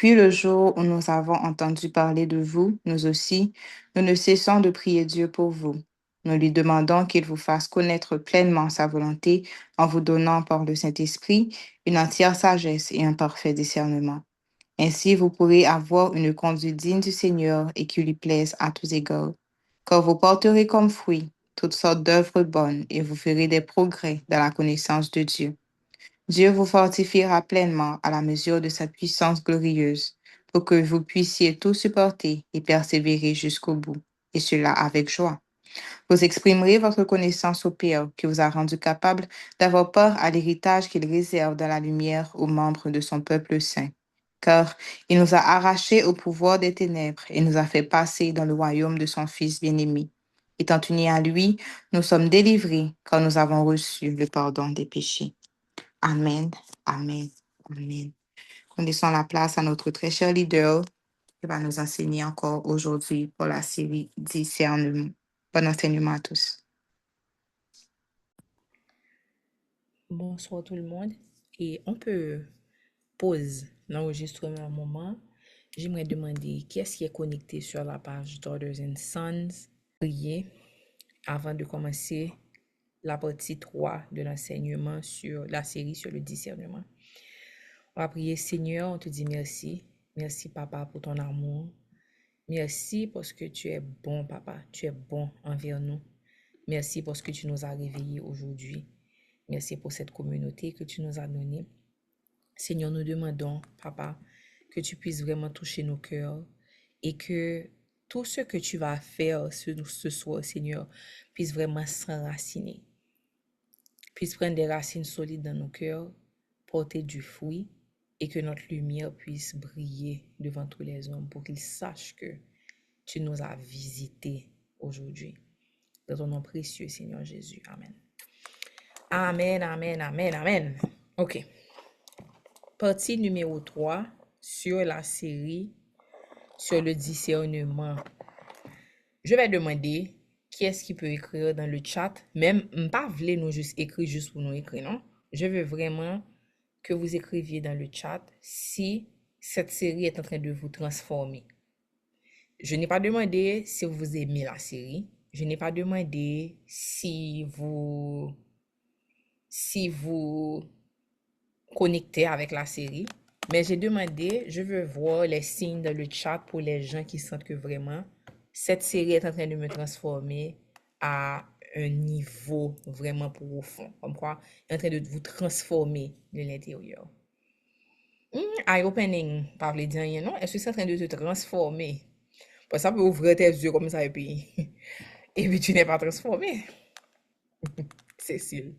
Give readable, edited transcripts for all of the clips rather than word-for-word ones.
Depuis le jour où nous avons entendu parler de vous, nous aussi, nous ne cessons de prier Dieu pour vous. Nous lui demandons qu'il vous fasse connaître pleinement sa volonté en vous donnant par le Saint-Esprit une entière sagesse et un parfait discernement. Ainsi, vous pourrez avoir une conduite digne du Seigneur et qui lui plaise à tous égards. Car vous porterez comme fruit toutes sortes d'œuvres bonnes et vous ferez des progrès dans la connaissance de Dieu. Dieu vous fortifiera pleinement à la mesure de sa puissance glorieuse, pour que vous puissiez tout supporter et persévérer jusqu'au bout, et cela avec joie. Vous exprimerez votre connaissance au Père qui vous a rendu capable d'avoir part à l'héritage qu'il réserve dans la lumière aux membres de son peuple saint. Car il nous a arrachés au pouvoir des ténèbres et nous a fait passer dans le royaume de son Fils bien-aimé. Étant unis à lui, nous sommes délivrés quand nous avons reçu le pardon des péchés. Amen, amen, amen. Laissons la place à notre très cher leader qui va nous enseigner encore aujourd'hui pour la série Discernement. Bon enseignement à tous. Bonsoir tout le monde. Et on peut pause l'enregistrement un moment. J'aimerais demander qui est-ce qui est connecté sur la page Daughters and Sons. Priez avant de commencer la partie 3 de l'enseignement sur la série sur le discernement. On va prier, Seigneur, on te dit merci. Merci, Papa, pour ton amour. Merci parce que tu es bon, Papa. Tu es bon envers nous. Merci parce que tu nous as réveillés aujourd'hui. Merci pour cette communauté que tu nous as donnée. Seigneur, nous demandons, Papa, que tu puisses vraiment toucher nos cœurs et que tout ce que tu vas faire ce soir, Seigneur, puisse vraiment s'enraciner, puisse prendre des racines solides dans nos cœurs, porter du fruit et que notre lumière puisse briller devant tous les hommes pour qu'ils sachent que tu nous as visités aujourd'hui. Dans ton nom précieux, Seigneur Jésus. Amen. Amen, amen, amen, amen. OK. Partie numéro 3 sur la série sur le discernement. Je vais demander qui est-ce qui peut écrire dans le chat. Même, pas voulez nous juste écrire juste pour nous écrire, non? Je veux vraiment que vous écriviez dans le chat si cette série est en train de vous transformer. Je n'ai pas demandé si vous aimez la série. Je n'ai pas demandé si vous connectez avec la série. Mais j'ai demandé, je veux voir les signes dans le chat pour les gens qui sentent que vraiment cette série est en train de me transformer à un niveau vraiment profond. Comme quoi, est en train de vous transformer de l'intérieur. Eye-opening, pas vle dire rien, non? Est-ce que c'est en train de te transformer? Parce que ça peut ouvrir tes yeux comme ça et puis tu n'es pas transformé. Cécile.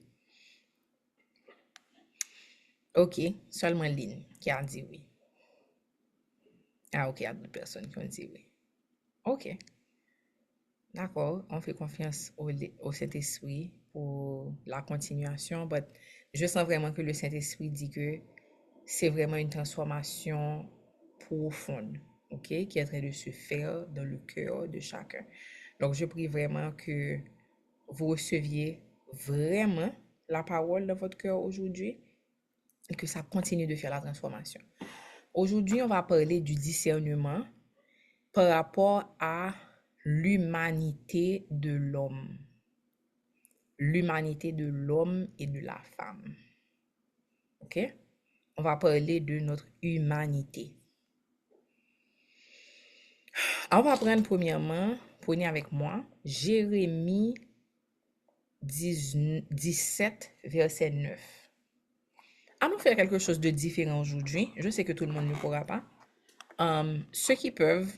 Ok, seulement Lynn qui a dit oui. Ah, ok, il y a d'autres personnes qui ont dit oui. Ok, d'accord, on fait confiance au Saint-Esprit pour la continuation, mais je sens vraiment que le Saint-Esprit dit que c'est vraiment une transformation profonde, ok, qui est en train de se faire dans le cœur de chacun. Donc, je prie vraiment que vous receviez vraiment la parole dans votre cœur aujourd'hui et que ça continue de faire la transformation. Aujourd'hui, on va parler du discernement par rapport à l'humanité de l'homme. L'humanité de l'homme et de la femme. OK? On va parler de notre humanité. On va prendre premièrement, prenez avec moi, Jérémie 17, verset 9. Allons faire quelque chose de différent aujourd'hui. Je sais que tout le monde ne pourra pas. Ceux qui peuvent,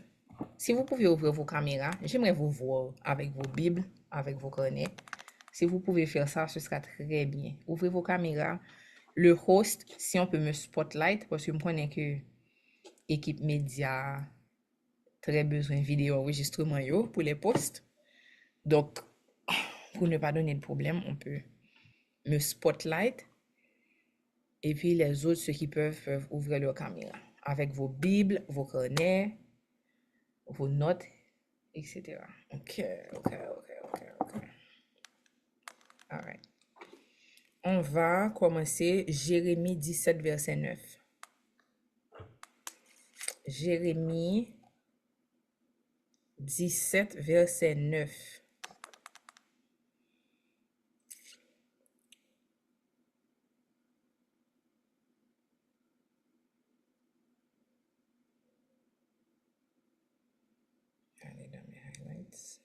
si vous pouvez ouvrir vos caméras, j'aimerais vous voir avec vos Bibles, avec vos carnets. Si vous pouvez faire ça, ce sera très bien. Ouvrez vos caméras. Le host, si on peut me spotlight, parce que je connais que l'équipe média très besoin de vidéo enregistrement pour les posts. Donc, pour ne pas donner de problème, on peut me spotlight. Et puis les autres, ceux qui peuvent ouvrir leur caméra avec vos Bibles, vos carnets, vos notes, etc. Ok. All right. On va commencer Jérémie 17, verset 9. Jérémie 17, verset 9. Allez dans mes highlights.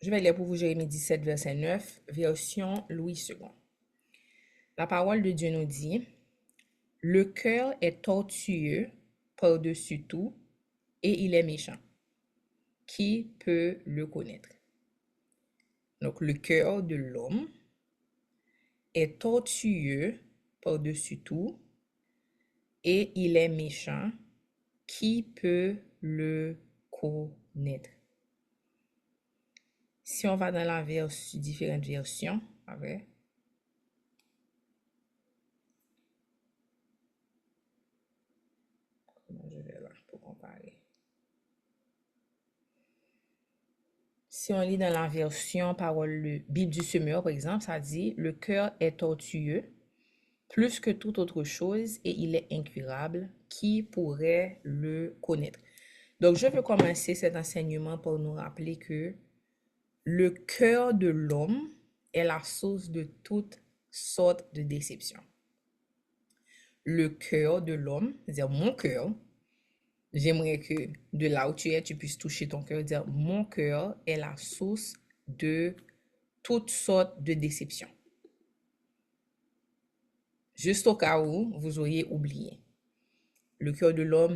Je vais lire pour vous Jérémie 17, verset 9, version Louis II. La parole de Dieu nous dit, « Le cœur est tortueux par-dessus tout et il est méchant. Qui peut le connaître? » Donc, le cœur de l'homme est tortueux par-dessus tout et il est méchant. Qui peut le connaître? Si on va dans la différentes versions, après, comment je vais là pour comparer? Si on lit dans la version parole Bible du Semeur, par exemple, ça dit, le cœur est tortueux plus que toute autre chose et il est incurable. Qui pourrait le connaître? Donc, je veux commencer cet enseignement pour nous rappeler que le cœur de l'homme est la source de toutes sortes de déceptions. Le cœur de l'homme, c'est-à-dire mon cœur, j'aimerais que de là où tu es, tu puisses toucher ton cœur et dire mon cœur est la source de toutes sortes de déceptions. Juste au cas où vous auriez oublié. Le cœur de l'homme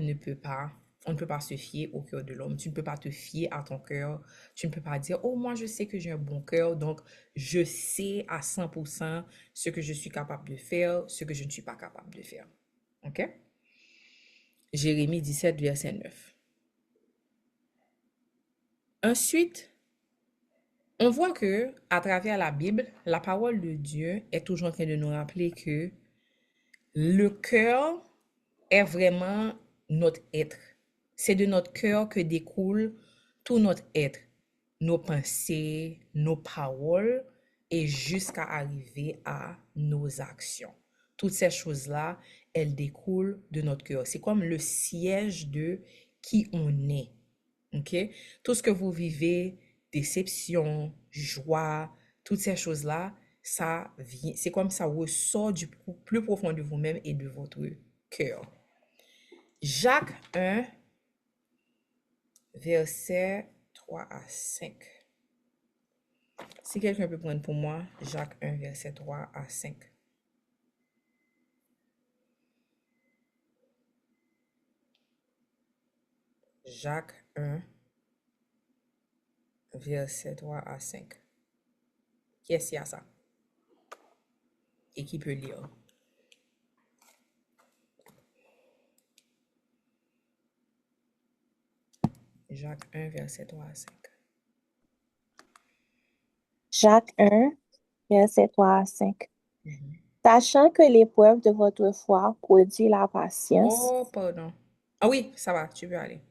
on ne peut pas se fier au cœur de l'homme. Tu ne peux pas te fier à ton cœur. Tu ne peux pas dire, oh, moi, je sais que j'ai un bon cœur, donc je sais à 100% ce que je suis capable de faire, ce que je ne suis pas capable de faire. OK? Jérémie 17, verset 9. Ensuite, on voit que à travers la Bible, la parole de Dieu est toujours en train de nous rappeler que le cœur est vraiment notre être. C'est de notre cœur que découle tout notre être, nos pensées, nos paroles et jusqu'à arriver à nos actions. Toutes ces choses-là, elles découlent de notre cœur. C'est comme le siège de qui on est. OK? Tout ce que vous vivez, déception, joie, toutes ces choses-là, ça vient, c'est comme ça ressort du plus profond de vous-même et de votre cœur. Jacques 1, verset 3 à 5. Si quelqu'un peut prendre pour moi, Jacques 1, verset 3 à 5. Jacques 1, verset 3 à 5. Qui est-ce qui a ça? Et qui peut lire? Jacques 1, verset 3 à 5. Jacques 1, verset 3 à 5. Sachant que l'épreuve de votre foi produit la patience. Oh, pardon. Ah oui, ça va, tu peux aller.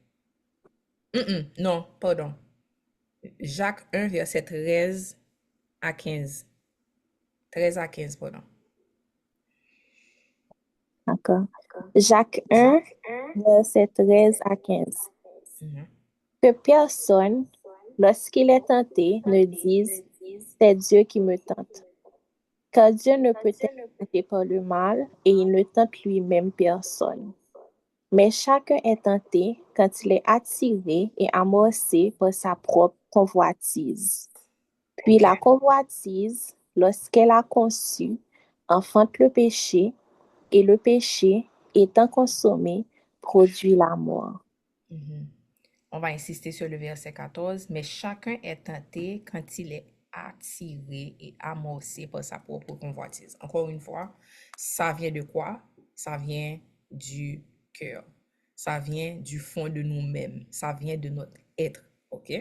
Non, pardon. Jacques 1, verset 13 à 15. 13 à 15, pardon. D'accord. Jacques 1, verset 13 à 15. Que personne, lorsqu'il est tenté, ne dise c'est Dieu qui me tente. Car Dieu ne peut être tenté par le mal et il ne tente lui-même personne. Mais chacun est tenté quand il est attiré et amorcé par sa propre convoitise. Puis Ok. la convoitise, lorsqu'elle a conçu, enfante le péché, et le péché, étant consommé, produit la mort. On va insister sur le verset 14. Mais chacun est tenté quand il est attiré et amorcé par sa propre convoitise. Encore une fois, ça vient de quoi? Ça vient du cœur. Ça vient du fond de nous-mêmes. Ça vient de notre être. OK?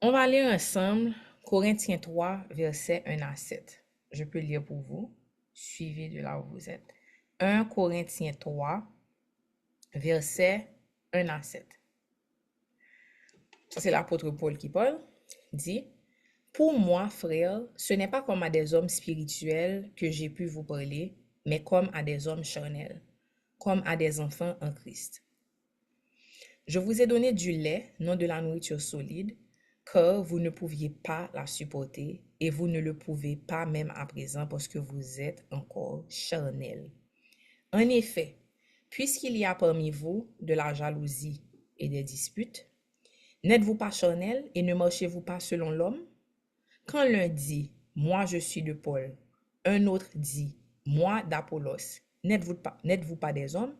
On va lire ensemble Corinthiens 3, versets 1 à 7. Je peux lire pour vous. Suivez de là où vous êtes. 1 Corinthiens 3, versets 1 à 7. Ça, c'est l'apôtre Paul qui parle. Dit, pour moi, frère, ce n'est pas comme à des hommes spirituels que j'ai pu vous parler, mais comme à des hommes charnels, comme à des enfants en Christ. Je vous ai donné du lait, non de la nourriture solide, car vous ne pouviez pas la supporter et vous ne le pouvez pas même à présent parce que vous êtes encore charnels. En effet, puisqu'il y a parmi vous de la jalousie et des disputes, n'êtes-vous pas charnels et ne marchez-vous pas selon l'homme? Quand l'un dit, moi je suis de Paul, un autre dit, moi d'Apollos, n'êtes-vous pas des hommes?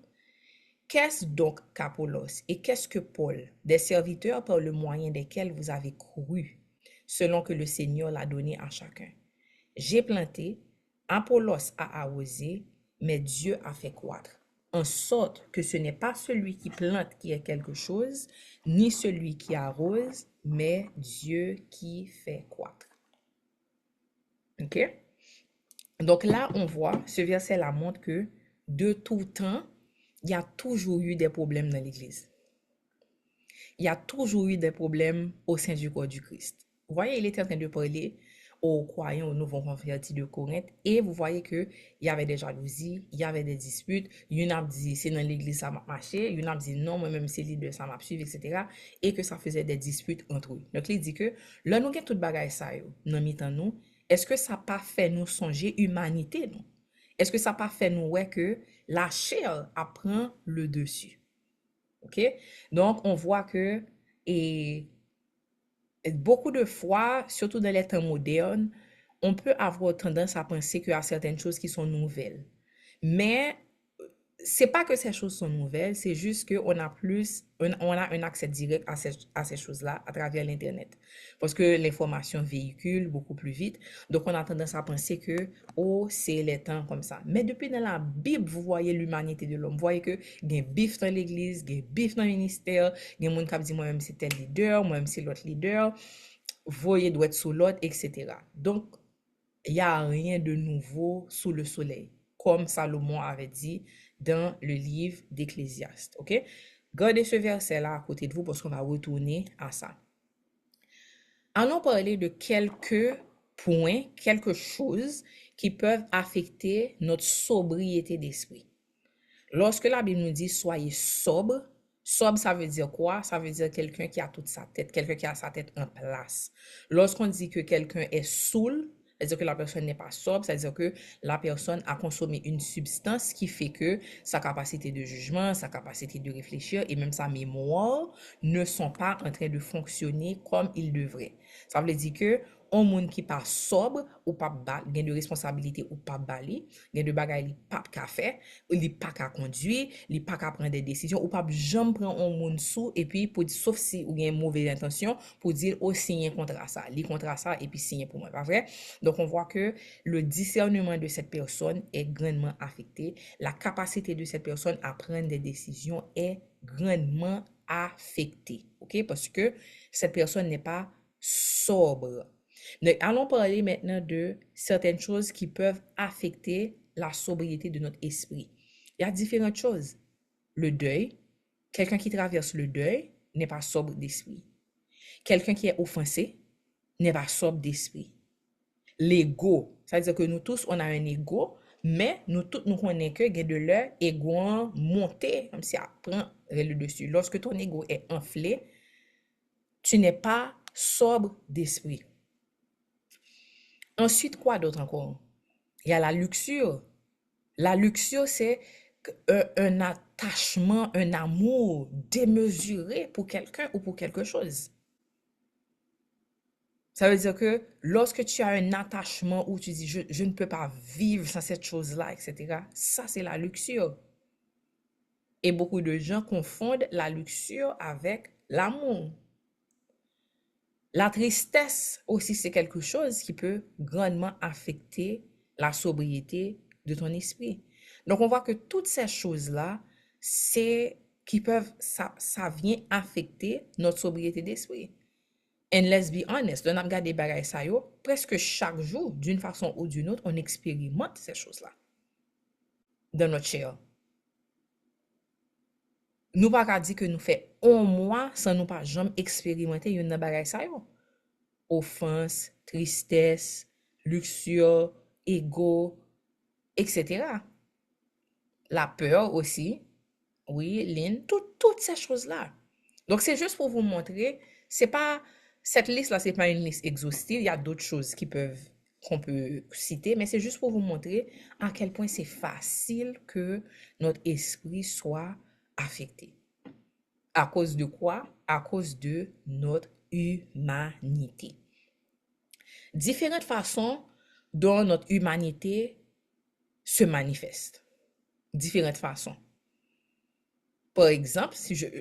Qu'est-ce donc qu'Apollos et qu'est-ce que Paul, des serviteurs par le moyen desquels vous avez cru, selon que le Seigneur l'a donné à chacun? J'ai planté, Apollos a arrosé, mais Dieu a fait croître, en sorte que ce n'est pas celui qui plante qui est quelque chose, ni celui qui arrose, mais Dieu qui fait croître. OK? Donc là, on voit, ce verset-là montre que de tout temps, il y a toujours eu des problèmes dans l'Église. Il y a toujours eu des problèmes au sein du corps du Christ. Vous voyez, il était en train de parler aux croyants, aux nouveaux convertis de Corinthe, et vous voyez qu'il y avait des jalousies, il y avait des disputes. Il y en a dit, c'est dans l'Église ça m'a marché, il y en a dit, non, moi-même c'est leader, ça m'a suivi, etc. Et que ça faisait des disputes entre eux. Donc, il dit que, là, nous avons tout bagage ça, dans mi-temps nous, est-ce que ça n'a pas fait nous songer humanité, non? Est-ce que ça n'a pas fait nous ouais que la chair apprend le dessus? OK? Donc, on voit que et beaucoup de fois, surtout dans les temps modernes, on peut avoir tendance à penser qu'il y a certaines choses qui sont nouvelles. Mais c'est pas que ces choses sont nouvelles, c'est juste qu'on a on a un accès direct à ces choses-là à travers l'Internet. Parce que l'information véhicule beaucoup plus vite. Donc, on a tendance à penser que, oh, c'est les temps comme ça. Mais depuis dans la Bible, vous voyez l'humanité de l'homme. Vous voyez que il y a bif dans l'église, il y a bif dans le ministère, il y a des gens qui disent, moi-même c'est tel leader, moi-même c'est l'autre leader, vous voyez doit être sous l'autre, etc. Donc, il n'y a rien de nouveau sous le soleil, comme Salomon avait dit dans le livre d'Ecclésiaste. OK? Gardez ce verset-là à côté de vous parce qu'on va retourner à ça. Allons parler de quelques points, quelque chose qui peuvent affecter notre sobriété d'esprit. Lorsque la Bible nous dit soyez sobre, sobre ça veut dire quoi? Ça veut dire quelqu'un qui a toute sa tête, quelqu'un qui a sa tête en place. Lorsqu'on dit que quelqu'un est saoul, c'est-à-dire que la personne n'est pas sobre, c'est-à-dire que la personne a consommé une substance qui fait que sa capacité de jugement, sa capacité de réfléchir et même sa mémoire ne sont pas en train de fonctionner comme ils devraient. Ça veut dire que un monde qui pas sobre ou pas gain de responsabilité ou pas bali, gain de bagay li pas ka faire, li pas ka conduire, li pas ka prendre des décisions ou pas jamais prendre un monde sous et puis pour sauf si ou gain mauvaise intention pour dire oh signer contrat ça, li contrat ça et puis signer pour moi, pas vrai? Donc on voit que le discernement de cette personne est grandement affecté, la capacité de cette personne à prendre des décisions est grandement affectée. OK? Parce que cette personne n'est pas sobre. Donc, allons parler maintenant de certaines choses qui peuvent affecter la sobriété de notre esprit. Il y a différentes choses. Le deuil, quelqu'un qui traverse le deuil n'est pas sobre d'esprit. Quelqu'un qui est offensé n'est pas sobre d'esprit. L'ego, c'est-à-dire que nous tous, on a un ego, mais nous tous, nous connaissons que de leur ego monté, comme si ça prend le dessus. Lorsque ton ego est enflé, tu n'es pas sobre d'esprit. Ensuite, quoi d'autre encore? Il y a la luxure. La luxure, c'est un attachement, un amour démesuré pour quelqu'un ou pour quelque chose. Ça veut dire que lorsque tu as un attachement où tu dis je ne peux pas vivre sans cette chose-là, etc., ça c'est la luxure. Et beaucoup de gens confondent la luxure avec l'amour. La tristesse aussi, c'est quelque chose qui peut grandement affecter la sobriété de ton esprit. Donc, on voit que toutes ces choses-là, ça vient affecter notre sobriété d'esprit. And let's be honest, on a regardé bagay sa yo, presque chaque jour, d'une façon ou d'une autre, on expérimente ces choses-là dans notre chair. Nous pas dire que nous fait un mois sans nous pas jamais expérimenter une bagay sa yo. Offense, tristesse, luxure, ego, etc. la peur aussi. Oui, Lynn, toutes ces choses-là. Donc, c'est juste pour vous montrer, c'est pas, cette liste-là, c'est pas une liste exhaustive. Il y a d'autres choses qu'on peut citer, mais c'est juste pour vous montrer à quel point c'est facile que notre esprit soit affecté. À cause de quoi? À cause de notre humanité. Différentes façons dont notre humanité se manifeste. Différentes façons. Par exemple,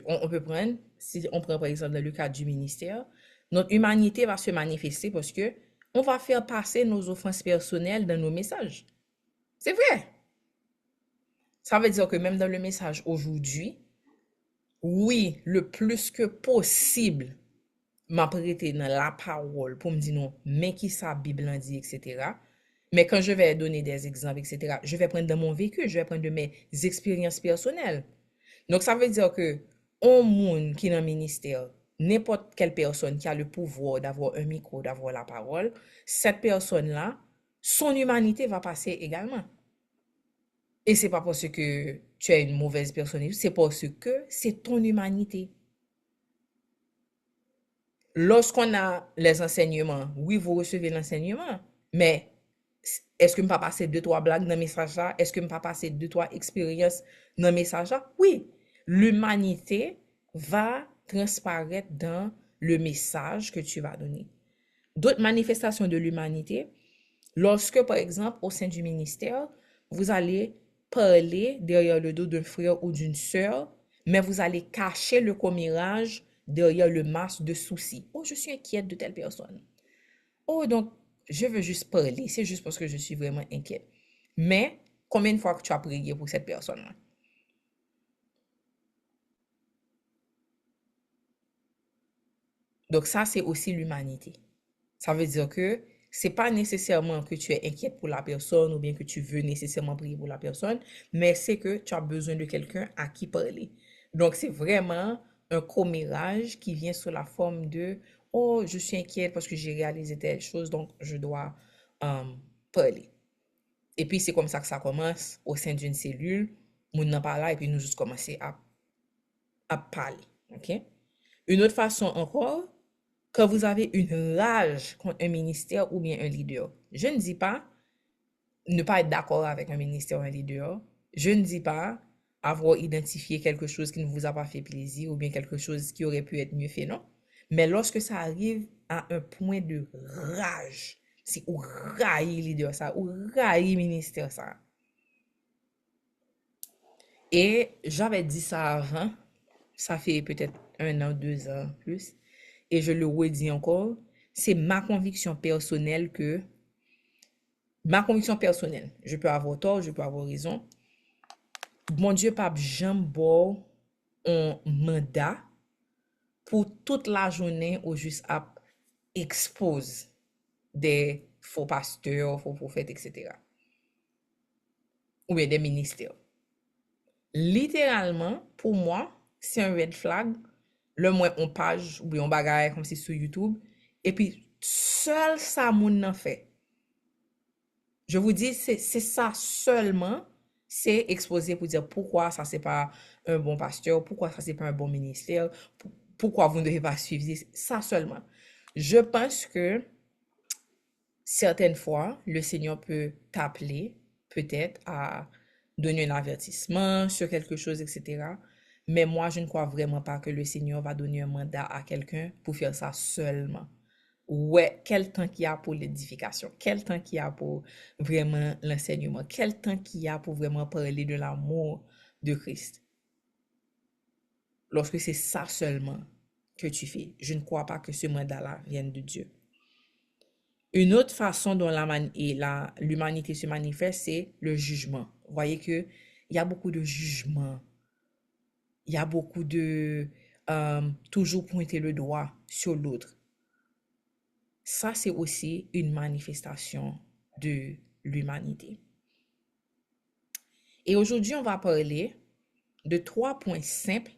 on peut prendre, si on prend par exemple dans le cas du ministère, notre humanité va se manifester parce que on va faire passer nos offenses personnelles dans nos messages. C'est vrai. Ça veut dire que même dans le message aujourd'hui, oui, le plus que possible, m'apprêter dans la parole pour me dire non, mais qui ça Bible en dit, etc. Mais quand je vais donner des exemples, etc., je vais prendre de mon vécu, je vais prendre de mes expériences personnelles. Donc, ça veut dire que un monde qui est dans le ministère, n'importe quelle personne qui a le pouvoir d'avoir un micro, d'avoir la parole, cette personne-là, son humanité va passer également. Et c'est pas parce que tu es une mauvaise personne, c'est parce que c'est ton humanité. Lorsqu'on a les enseignements, oui, vous recevez l'enseignement, mais est-ce que je peux passer 2-3 blagues dans le message là? Est-ce que je peux passer 2-3 expériences dans le message là? Oui, l'humanité va transparaître dans le message que tu vas donner. D'autres manifestations de l'humanité, lorsque, par exemple, au sein du ministère, vous allez parler derrière le dos d'un frère ou d'une sœur, mais vous allez cacher le commérage derrière le masque de soucis. Oh, je suis inquiète de telle personne. Oh, donc, je veux juste parler. C'est juste parce que je suis vraiment inquiète. Mais, combien de fois que tu as prié pour cette personne-là? Donc, ça, c'est aussi l'humanité. Ça veut dire que c'est pas nécessairement que tu es inquiète pour la personne ou bien que tu veux nécessairement prier pour la personne, mais c'est que tu as besoin de quelqu'un à qui parler. Donc, c'est vraiment un commérage qui vient sous la forme de oh, je suis inquiète parce que j'ai réalisé telle chose, donc je dois parler. Et puis, c'est comme ça que ça commence au sein d'une cellule. Moun nan pa la, et puis nous juste commencer à parler. OK? Une autre façon encore, quand vous avez une rage contre un ministère ou bien un leader. Je ne dis pas ne pas être d'accord avec un ministère ou un leader. Je ne dis pas avoir identifié quelque chose qui ne vous a pas fait plaisir ou bien quelque chose qui aurait pu être mieux fait, non. Mais lorsque ça arrive à un point de rage, c'est ou railler leader ça, ou railler ministère ça. Et j'avais dit ça avant, ça fait peut-être 1 an, 2 ans plus, et je le redis encore, c'est ma conviction personnelle, je peux avoir tort, je peux avoir raison, mon Dieu pape jambe bon un mandat pour toute la journée ou juste à expose des faux pasteurs, faux prophètes, etc. Ou bien des ministères. Littéralement, pour moi, c'est un red flag. Le moins on page ou bien on bagaille comme si sur YouTube. Et puis, seul ça moun nan fait. Je vous dis, c'est ça seulement. C'est exposé pour dire pourquoi ça c'est pas un bon pasteur, pourquoi ça c'est pas un bon ministère, pourquoi vous ne devez pas suivre ça seulement. Je pense que certaines fois, le Seigneur peut t'appeler peut-être à donner un avertissement sur quelque chose, etc. Mais moi, je ne crois vraiment pas que le Seigneur va donner un mandat à quelqu'un pour faire ça seulement. Ouais, quel temps qu'il y a pour l'édification, quel temps qu'il y a pour vraiment l'enseignement, quel temps qu'il y a pour vraiment parler de l'amour de Christ. Lorsque c'est ça seulement que tu fais, je ne crois pas que ce mandat-là vienne de Dieu. Une autre façon dont l'humanité se manifeste, c'est le jugement. Vous voyez qu'il y a beaucoup de jugement. Il y a beaucoup de toujours pointer le doigt sur l'autre. Ça, c'est aussi une manifestation de l'humanité. Et aujourd'hui, on va parler de 3 points simples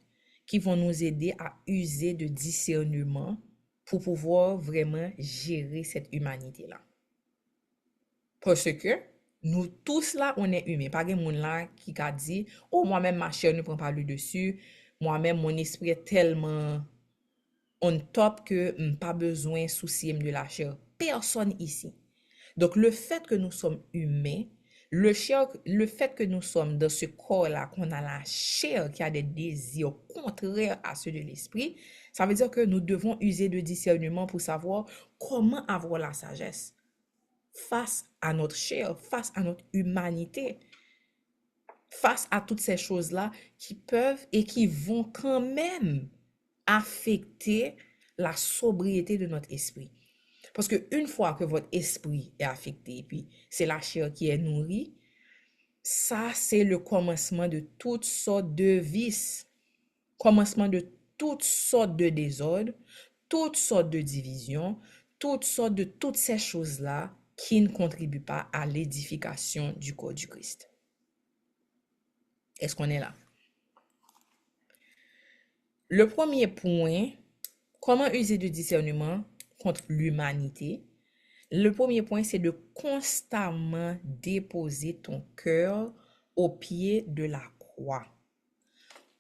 qui vont nous aider à user de discernement pour pouvoir vraiment gérer cette humanité-là. Parce que Nous tous là, on est humains. Pas de monde là qui a dit, oh, moi-même, ma chair ne prend pas le dessus. Moi-même, mon esprit est tellement on top que pas besoin soucier de la chair. Personne ici. Donc, le fait que nous sommes humains, le fait que nous sommes dans ce corps-là, qu'on a la chair qui a des désirs contraires à ceux de l'esprit, ça veut dire que nous devons user de discernement pour savoir comment avoir la sagesse face à notre chair, face à notre humanité, face à toutes ces choses-là qui peuvent et qui vont quand même affecter la sobriété de notre esprit. Parce qu'une fois que votre esprit est affecté, puis c'est la chair qui est nourrie, ça, c'est le commencement de toutes sortes de vices, commencement de toutes sortes de désordres, toutes sortes de divisions, toutes sortes de toutes ces choses-là qui ne contribuent pas à l'édification du corps du Christ. Est-ce qu'on est là? Le premier point, comment user de discernement contre l'humanité? Le premier point, c'est de constamment déposer ton cœur au pied de la croix.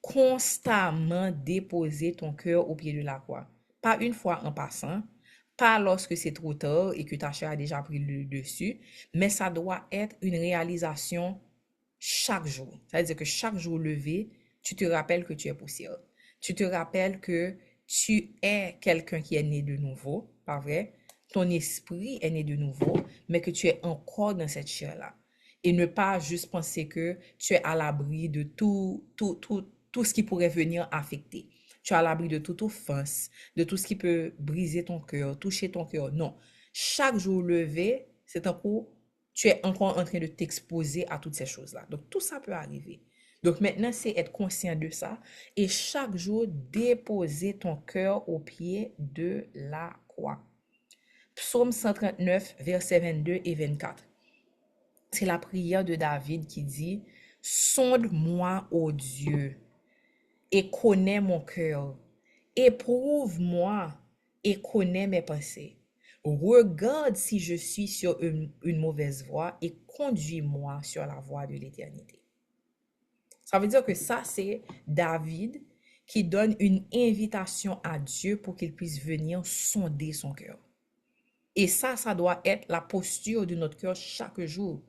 Constamment déposer ton cœur au pied de la croix. Pas une fois en passant, pas lorsque c'est trop tard et que ta chair a déjà pris le dessus, mais ça doit être une réalisation chaque jour. Ça veut dire que chaque jour levé, tu te rappelles que tu es poussière. Tu te rappelles que tu es quelqu'un qui est né de nouveau, pas vrai? Ton esprit est né de nouveau, mais que tu es encore dans cette chair-là. Et ne pas juste penser que tu es à l'abri de tout ce qui pourrait venir affecter. Tu es à l'abri de toute offense, de tout ce qui peut briser ton cœur, toucher ton cœur. Non. Chaque jour levé, c'est un coup, tu es encore en train de t'exposer à toutes ces choses-là. Donc, tout ça peut arriver. Donc, maintenant, c'est être conscient de ça et chaque jour, déposer ton cœur au pied de la croix. Psaume 139, versets 22 et 24. C'est la prière de David qui dit « Sonde-moi, ô Dieu, et connais mon cœur. Éprouve-moi et connais mes pensées. Regarde si je suis sur une mauvaise voie et conduis-moi sur la voie de l'éternité. » Ça veut dire que ça, c'est David qui donne une invitation à Dieu pour qu'il puisse venir sonder son cœur. Et ça doit être la posture de notre cœur chaque jour.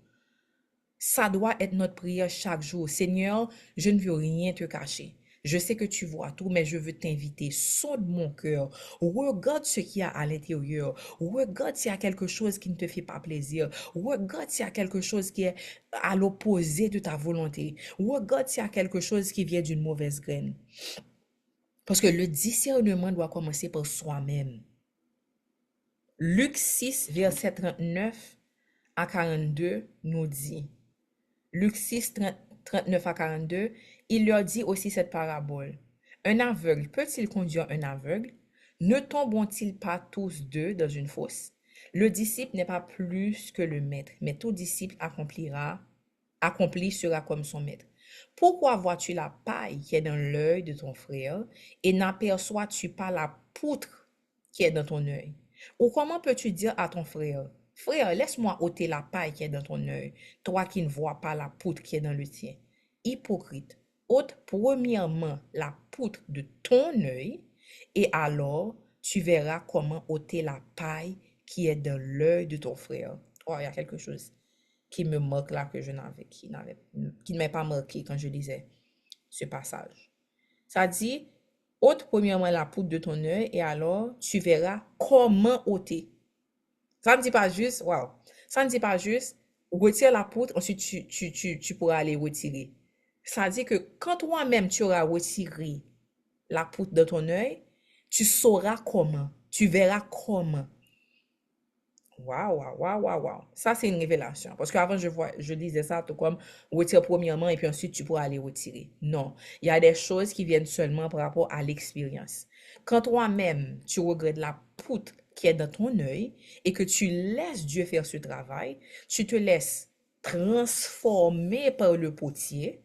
Ça doit être notre prière chaque jour. Seigneur, je ne veux rien te cacher. Je sais que tu vois tout, mais je veux t'inviter. Sonde mon cœur. Regarde ce qu'il y a à l'intérieur. Regarde s'il y a quelque chose qui ne te fait pas plaisir. Regarde s'il y a quelque chose qui est à l'opposé de ta volonté. Regarde s'il y a quelque chose qui vient d'une mauvaise graine. Parce que le discernement doit commencer par soi-même. Luc 6, verset 39 à 42 nous dit, Luc 6, 39 à 42, il leur dit aussi cette parabole. Un aveugle peut-il conduire un aveugle? Ne tomberont-ils pas tous deux dans une fosse? Le disciple n'est pas plus que le maître, mais tout disciple accompli sera comme son maître. Pourquoi vois-tu la paille qui est dans l'œil de ton frère et n'aperçois-tu pas la poutre qui est dans ton œil? Ou comment peux-tu dire à ton frère, frère, laisse-moi ôter la paille qui est dans ton œil, toi qui ne vois pas la poutre qui est dans le tien? Hypocrite, ôte premièrement la poutre de ton œil, et alors tu verras comment ôter la paille qui est dans l'œil de ton frère. Oh, il y a quelque chose qui me marque là que qui ne m'a pas marqué quand je lisais ce passage. Ça dit, ôte premièrement la poutre de ton œil et alors tu verras comment ôter. Ça ne dit pas juste, wow, ça ne dit pas juste, retire la poutre, ensuite tu pourras aller retirer. Ça dit que quand toi-même tu auras retiré la poutre de ton œil, tu sauras comment, tu verras comment. Waouh. Ça, c'est une révélation. Parce qu'avant, je disais ça tout comme retire premièrement et puis ensuite tu pourras aller retirer. Non. Il y a des choses qui viennent seulement par rapport à l'expérience. Quand toi-même, tu regrettes la poutre qui est dans ton œil et que tu laisses Dieu faire ce travail, tu te laisses transformer par le potier,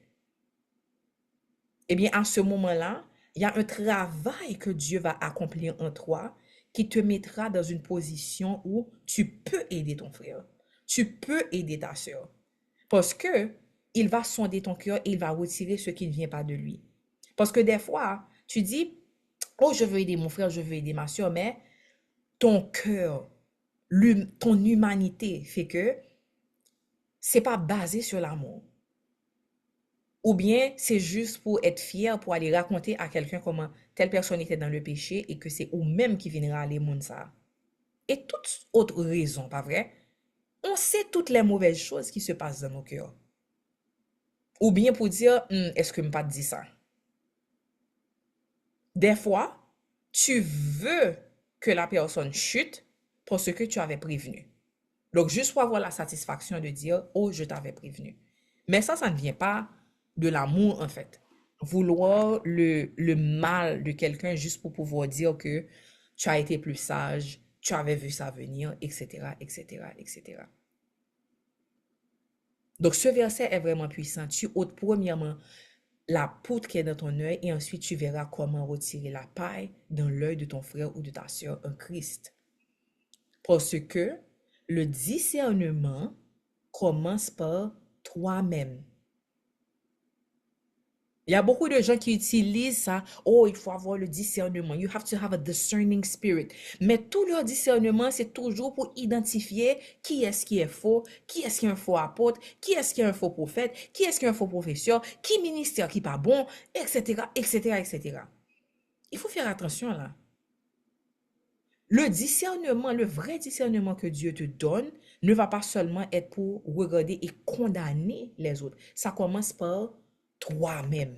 eh bien, à ce moment-là, il y a un travail que Dieu va accomplir en toi qui te mettra dans une position où tu peux aider ton frère. tu peux aider ta sœur. Parce que il va sonder ton cœur et il va retirer ce qui ne vient pas de lui. Parce que des fois, tu dis, oh, je veux aider mon frère, je veux aider ma sœur, mais ton cœur, ton humanité fait que c'est pas basé sur l'amour. Ou bien c'est juste pour être fier, pour aller raconter à quelqu'un comment telle personne était dans le péché et que c'est ou-même qui viendra aller moun ça. Et toute autre raison, pas vrai? On sait toutes les mauvaises choses qui se passent dans nos cœurs. Ou bien pour dire, est-ce que je pas dit ça? Des fois, tu veux que la personne chute parce que tu avais prévenu. Donc, juste pour avoir la satisfaction de dire, oh, je t'avais prévenu. Mais ça ne vient pas de l'amour, en fait. Vouloir le mal de quelqu'un juste pour pouvoir dire que tu as été plus sage, tu avais vu ça venir, etc., etc., etc. Donc, ce verset est vraiment puissant. Tu ôtes premièrement la poutre qui est dans ton œil et ensuite tu verras comment retirer la paille dans l'œil de ton frère ou de ta sœur en Christ. Parce que le discernement commence par toi-même. Il y a beaucoup de gens qui utilisent ça. Oh, il faut avoir le discernement. You have to have a discerning spirit. Mais tout leur discernement, c'est toujours pour identifier qui est faux, qui est un faux apôtre, qui est un faux prophète, qui est un faux professeur, qui ministère qui pas bon, etc., etc., etc. Il faut faire attention là. Le discernement, le vrai discernement que Dieu te donne ne va pas seulement être pour regarder et condamner les autres. Ça commence par toi-même.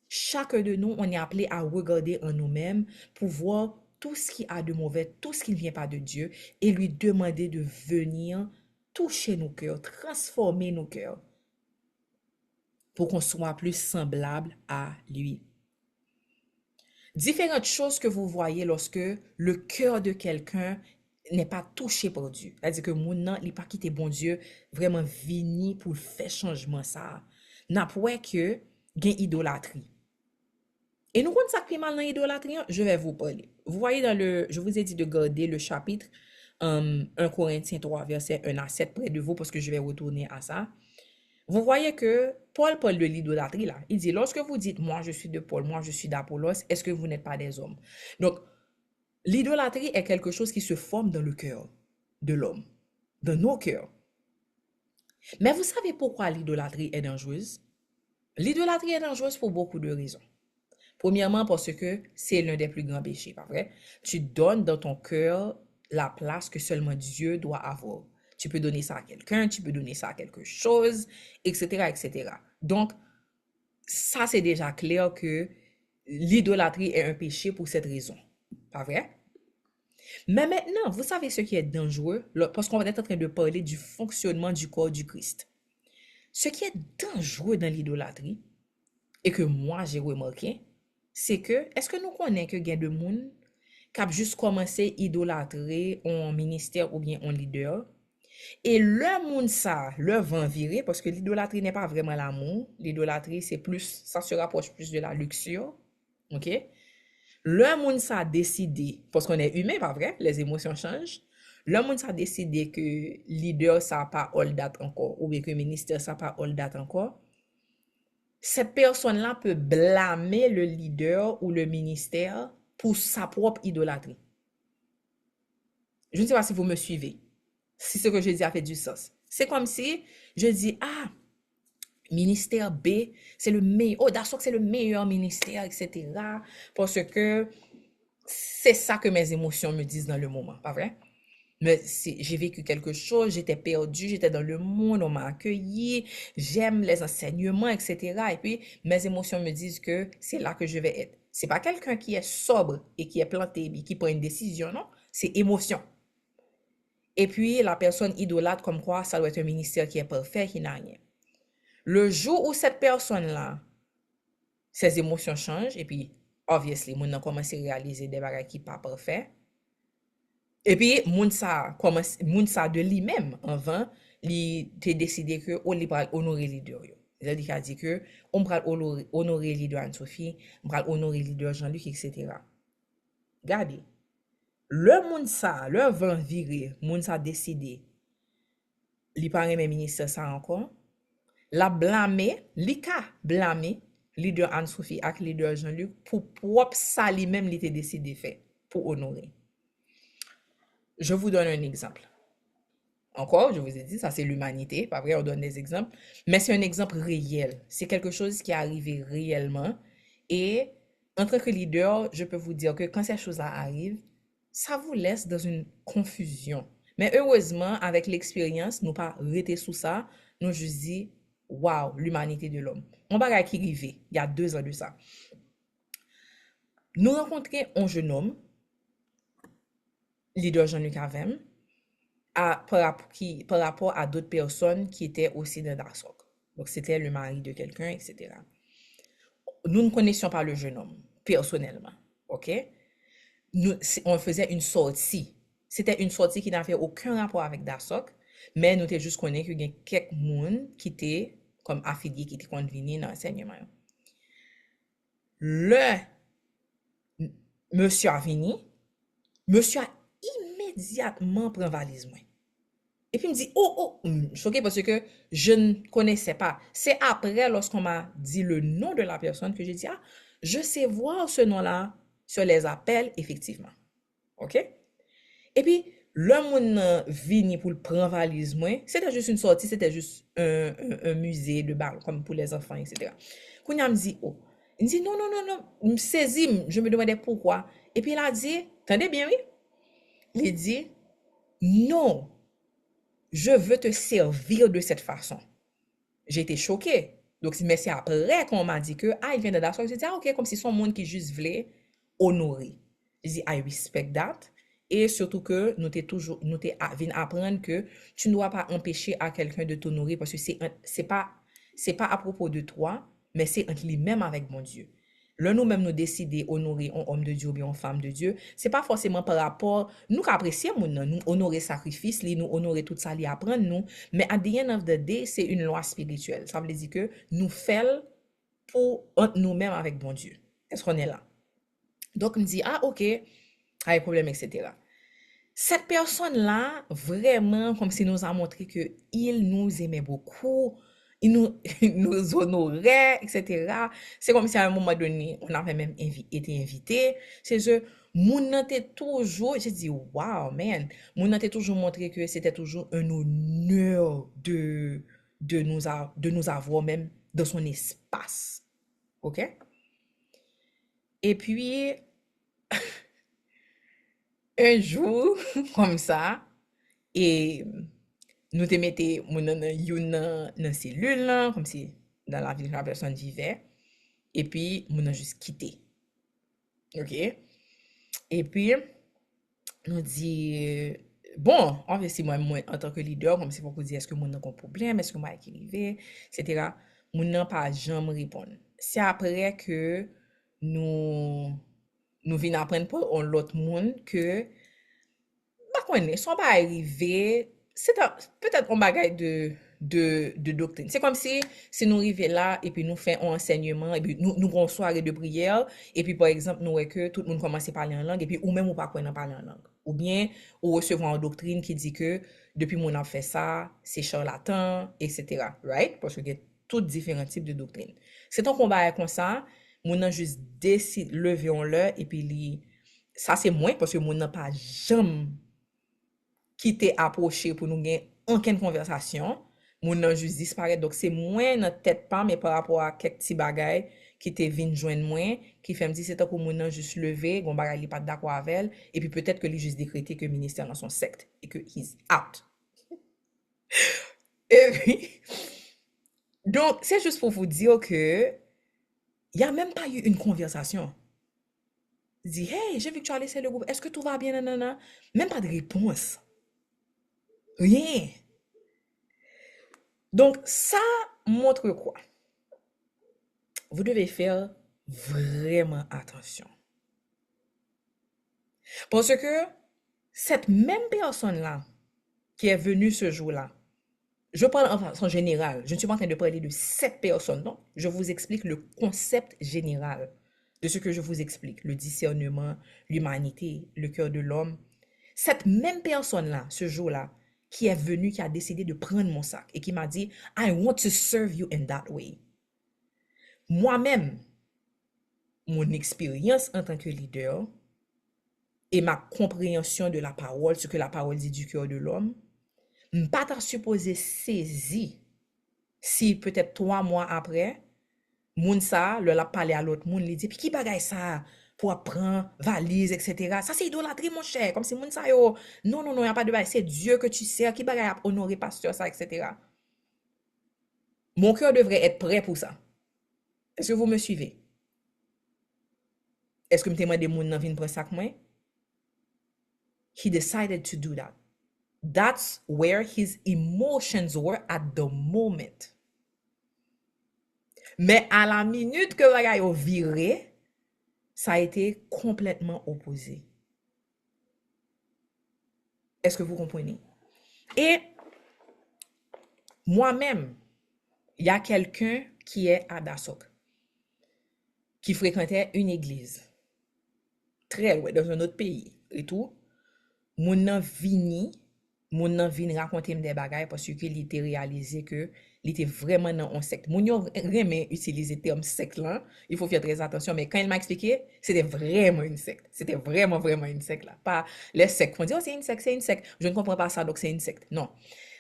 Chacun de nous, on est appelé à regarder en nous-mêmes pour voir tout ce qui a de mauvais, tout ce qui ne vient pas de Dieu et lui demander de venir toucher nos cœurs, transformer nos cœurs pour qu'on soit plus semblable à lui. Différentes choses que vous voyez lorsque le cœur de quelqu'un n'est pas touché par Dieu. C'est-à-dire que mon nom, il n'est pas quitté bon Dieu, vraiment vini pour faire changement ça. N'a pas que gain idolâtrie. Et nous, quand ça fait mal dans l'idolâtrie, je vais vous parler. Vous voyez je vous ai dit de garder le chapitre 1 Corinthiens 3, verset 1 à 7 près de vous parce que je vais retourner à ça. Vous voyez que Paul parle de l'idolâtrie là. Il dit, lorsque vous dites, moi je suis de Paul, moi je suis d'Apollos, est-ce que vous n'êtes pas des hommes? Donc, l'idolâtrie est quelque chose qui se forme dans le cœur de l'homme, dans nos cœurs. Mais vous savez pourquoi l'idolâtrie est dangereuse? L'idolâtrie est dangereuse pour beaucoup de raisons. Premièrement, parce que c'est l'un des plus grands péchés, pas vrai? Tu donnes dans ton cœur la place que seulement Dieu doit avoir. Tu peux donner ça à quelqu'un, tu peux donner ça à quelque chose, etc., etc. Donc, ça, c'est déjà clair que l'idolâtrie est un péché pour cette raison. Pas vrai? Mais maintenant, vous savez ce qui est dangereux, parce qu'on va être en train de parler du fonctionnement du corps du Christ. Ce qui est dangereux dans l'idolâtrie, et que moi j'ai remarqué, c'est que, est-ce que nous connaissons que il y a des gens qui ont juste commencé à idolâtrer un ministère ou bien un leader, et le monde ça, le vent viré, parce que l'idolâtrie n'est pas vraiment l'amour, l'idolâtrie c'est plus, ça se rapproche plus de la luxure, ok? Le monde ça a décidé, parce qu'on est humain, pas vrai? Les émotions changent. Le monde ça a décidé que leader ça n'a pas all date encore, ou bien que ministère ça n'a pas all date encore. Cette personne-là peut blâmer le leader ou le ministère pour sa propre idolâtrie. Je ne sais pas si vous me suivez, si ce que je dis a fait du sens. C'est comme si je dis, ah, ministère B, c'est le meilleur, oh, d'accord, c'est le meilleur ministère, etc. Parce que c'est ça que mes émotions me disent dans le moment, pas vrai? Mais j'ai vécu quelque chose, j'étais perdue, j'étais dans le monde, on m'a accueilli, j'aime les enseignements, etc. Et puis, mes émotions me disent que c'est là que je vais être. C'est pas quelqu'un qui est sobre et qui est planté, mais qui prend une décision, non? C'est émotion. Et puis, la personne idolâtre comme quoi ça doit être un ministère qui est parfait, qui n'a rien. Le jour où cette personne-là, ses émotions changent, et puis, obviously, mon a commencé à réaliser des bagages qui pas parfaits. Et puis, moun sa de lui-même, avant, il a décidé que on va honorer les deux. Il a dit que on va honorer les deux Anne-Sophie, on va honorer les deux Jean-Luc, etc. Regardez, le moun sa, le vent viré, moun sa décidé li pa reme ministre ça encore, la blâmer, li ka blâmer leader Anne-Sophie ak leader Jean-Luc pour propre ça lui-même li te décidé faire pour honorer. Je vous donne un exemple. Encore, je vous ai dit, ça c'est l'humanité, pas vrai, on donne des exemples, mais c'est un exemple réel. C'est quelque chose qui est arrivé réellement. Et en tant que leader, je peux vous dire que quand ces choses-là arrivent, ça vous laisse dans une confusion. Mais heureusement, avec l'expérience, nous pas rester sous ça, nous juste dit, waouh, l'humanité de l'homme. On va qui arrivé, il y a 2 ans de ça. Nous rencontrons un jeune homme, leader Jean-Luc Avem, par rapport à d'autres personnes qui étaient aussi dans DASOC. Donc, c'était le mari de quelqu'un, etc. Nous ne connaissions pas le jeune homme, personnellement. OK? On faisait une sortie. C'était une sortie qui n'avait aucun rapport avec DASOC, mais nous étions juste connus qu'il y a quelques personnes qui étaient comme affiliés, qui étaient convenus dans l'enseignement. Le monsieur a venu, monsieur a immédiatement pris valise moi. Et puis il me dit, choqué parce que je ne connaissais pas. C'est après, lorsqu'on m'a dit le nom de la personne, que j'ai dit, je sais voir ce nom-là sur les appels, effectivement. OK? Et puis, le monde vini pour le prendre valise, moi, c'était juste une sortie, c'était juste un musée de bal, comme pour les enfants, etc. Quand il me dit, il me dit, non, il me saisit, je me demandais pourquoi. Et puis il a dit, attendez bien, oui? Il dit, non, je veux te servir de cette façon. J'ai été choquée. Donc, mais c'est après qu'on m'a dit que, il vient de DASOC. J'ai dit, ok, comme si son monde qui juste voulait honorer. J'ai dit, I respect that. Et surtout que nous venu apprendre que tu ne dois pas empêcher à quelqu'un de t'honorer parce que c'est pas à propos de toi, mais c'est entre lui-même avec mon Dieu. Là, nous-mêmes, nous décider honorer un homme de Dieu ou bien une femme de Dieu, c'est pas forcément par rapport, nous apprécions, nous honorer sacrifice, nous honorer tout ça, nous apprendre, nous, mais at the end of the day, c'est une loi spirituelle. Ça veut dire que nous faisons pour entre nous-mêmes avec bon Dieu. Est-ce qu'on est là? Donc, on dit, ok, pas de problème, etc. Cette personne-là, vraiment, comme si nous a montré que il nous aimait beaucoup, il nous honorait, etc. C'est comme si à un moment donné, on avait même été invité. C'est ce, moun nan te toujours, j'ai dit, wow, man, moun nan te toujours montré que c'était toujours un honneur de nous avoir même dans son espace. OK? Et puis, un jour, comme ça, et nous te mettons dans cellule là, comme si dans la ville la personne vivait, et puis nous juste quitté. OK? Et puis nous dit bon, en fait, si moi en tant que leader, comme si pour vous dire est-ce que mon a un problème, est-ce que moi qui arrivé, etc. Mon n'a pas jamais répondre. C'est après que nous venons apprendre pour l'autre monde que pas connaît, son pas arrivé, c'est peut-être un bagage de doctrine. C'est comme si nous arrivons là et puis nous faisons un enseignement et puis nous avons une soirée de prière et puis par exemple nous voyons que tout le monde commence à parler en langue et puis ou même ou pas qu'on parler en langue. Ou bien ou recevons une doctrine qui dit que depuis mon a fait ça, c'est charlatan, etc. Right? Parce qu'il y a tous différents types de doctrines. C'est un combat comme ça, mon a juste décide lever en l'heure et puis ça c'est moins parce que mon n'a pas jamais qui t'est approché pour nous gagner aucune conversation, moun nan juste disparaître. Donc c'est moins notre tête pas mais par rapport à quelques petits bagages qui t'est vinn joindre moi qui fait me dire c'est pour moun nan juste lever, gon bagay li pas d'accord avec elle et puis peut-être que lui juste décréter que le ministère dans son secte et que he's out. Et puis donc c'est juste pour vous dire que il y a même pas eu une conversation. Dit hey, j'ai vu que tu as laissé le groupe. Est-ce que tout va bien nanana? Même pas de réponse. Rien. Donc, ça montre quoi? Vous devez faire vraiment attention. Parce que cette même personne-là qui est venue ce jour-là, je parle en façon générale, je ne suis pas en train de parler de cette personne, non. Je vous explique le concept général de ce que je vous explique, le discernement, l'humanité, le cœur de l'homme. Cette même personne-là, ce jour-là, qui est venu, qui a décidé de prendre mon sac et qui m'a dit, I want to serve you in that way. Moi-même, mon expérience en tant que leader et ma compréhension de la parole, ce que la parole dit du cœur de l'homme, pas t'as supposé saisir si peut-être 3 mois après, moun sa, le la parlé à l'autre moun, li dit, puis qui bagay ça pour apprendre, valise, etc. Ça c'est idolâtrie, mon cher, comme si moun sa yo, non, non, non, y a pas de bagay, c'est Dieu que tu sers, qui bagay a honoré pasteur, ça, etc. Mon cœur devrait être prêt pour ça. Est-ce que vous me suivez? Est-ce que me demande moun nan vin prendre sac moi? He decided to do that. That's where his emotions were at the moment. Mais à la minute que bagay yo viré, ça a été complètement opposé. Est-ce que vous comprenez? Et moi-même, il y a quelqu'un qui est à Dasok, qui fréquentait une église, très loin, dans un autre pays et tout. Moun nan vini raconter des bagages parce qu'il était réalisé que il était vraiment dans un secte. Moun yo remet utiliser terme secte là, il faut faire très attention, mais quand il m'a expliqué, c'était vraiment une secte. C'était vraiment une secte là. Pas les sectes font dire oh, c'est une secte. Je ne comprends pas ça donc c'est une secte. Non.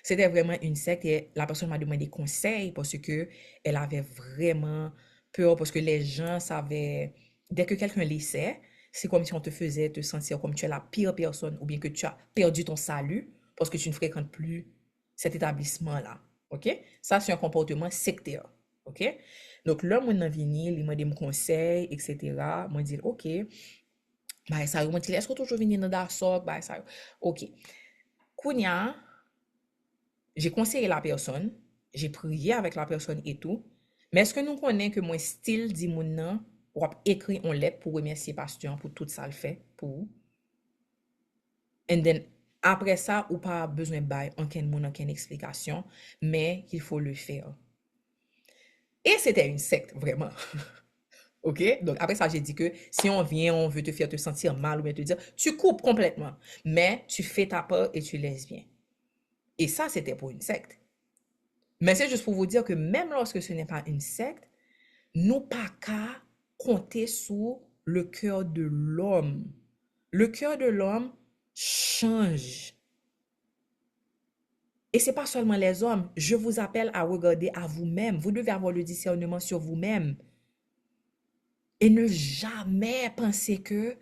C'était vraiment une secte et la personne m'a demandé conseil parce que elle avait vraiment peur parce que les gens savaient dès que quelqu'un les sait, c'est comme si on te faisait te sentir comme tu es la pire personne ou bien que tu as perdu ton salut parce que tu ne fréquentes plus cet établissement-là. OK? Ça, c'est un comportement sectaire. OK? Donc, là, mon vini, il m'a dit mon conseil, etc. Moi, dit, OK. Bah, ça, moi, dit, est-ce que tu toujours venir dans Dasok? Bah, ça, OK. Kounya, j'ai conseillé la personne, j'ai prié avec la personne et tout. Mais est-ce que nous connaissons que mon style dit mon nom, ou écrit en lettre pour remercier pasteur pour tout ça le fait pour vous? And then, après ça, ou pas besoin de aucune explication, mais il faut le faire. Et c'était une secte, vraiment. OK? Donc, après ça, j'ai dit que si on vient, on veut te faire te sentir mal ou bien te dire, tu coupes complètement, mais tu fais ta part et tu laisses bien. Et ça, c'était pour une secte. Mais c'est juste pour vous dire que même lorsque ce n'est pas une secte, nous pas qu'à compter sur le cœur de l'homme. Le cœur de l'homme change. Et c'est pas seulement les hommes. Je vous appelle à regarder à vous-même. Vous devez avoir le discernement sur vous-même. Et ne jamais penser que,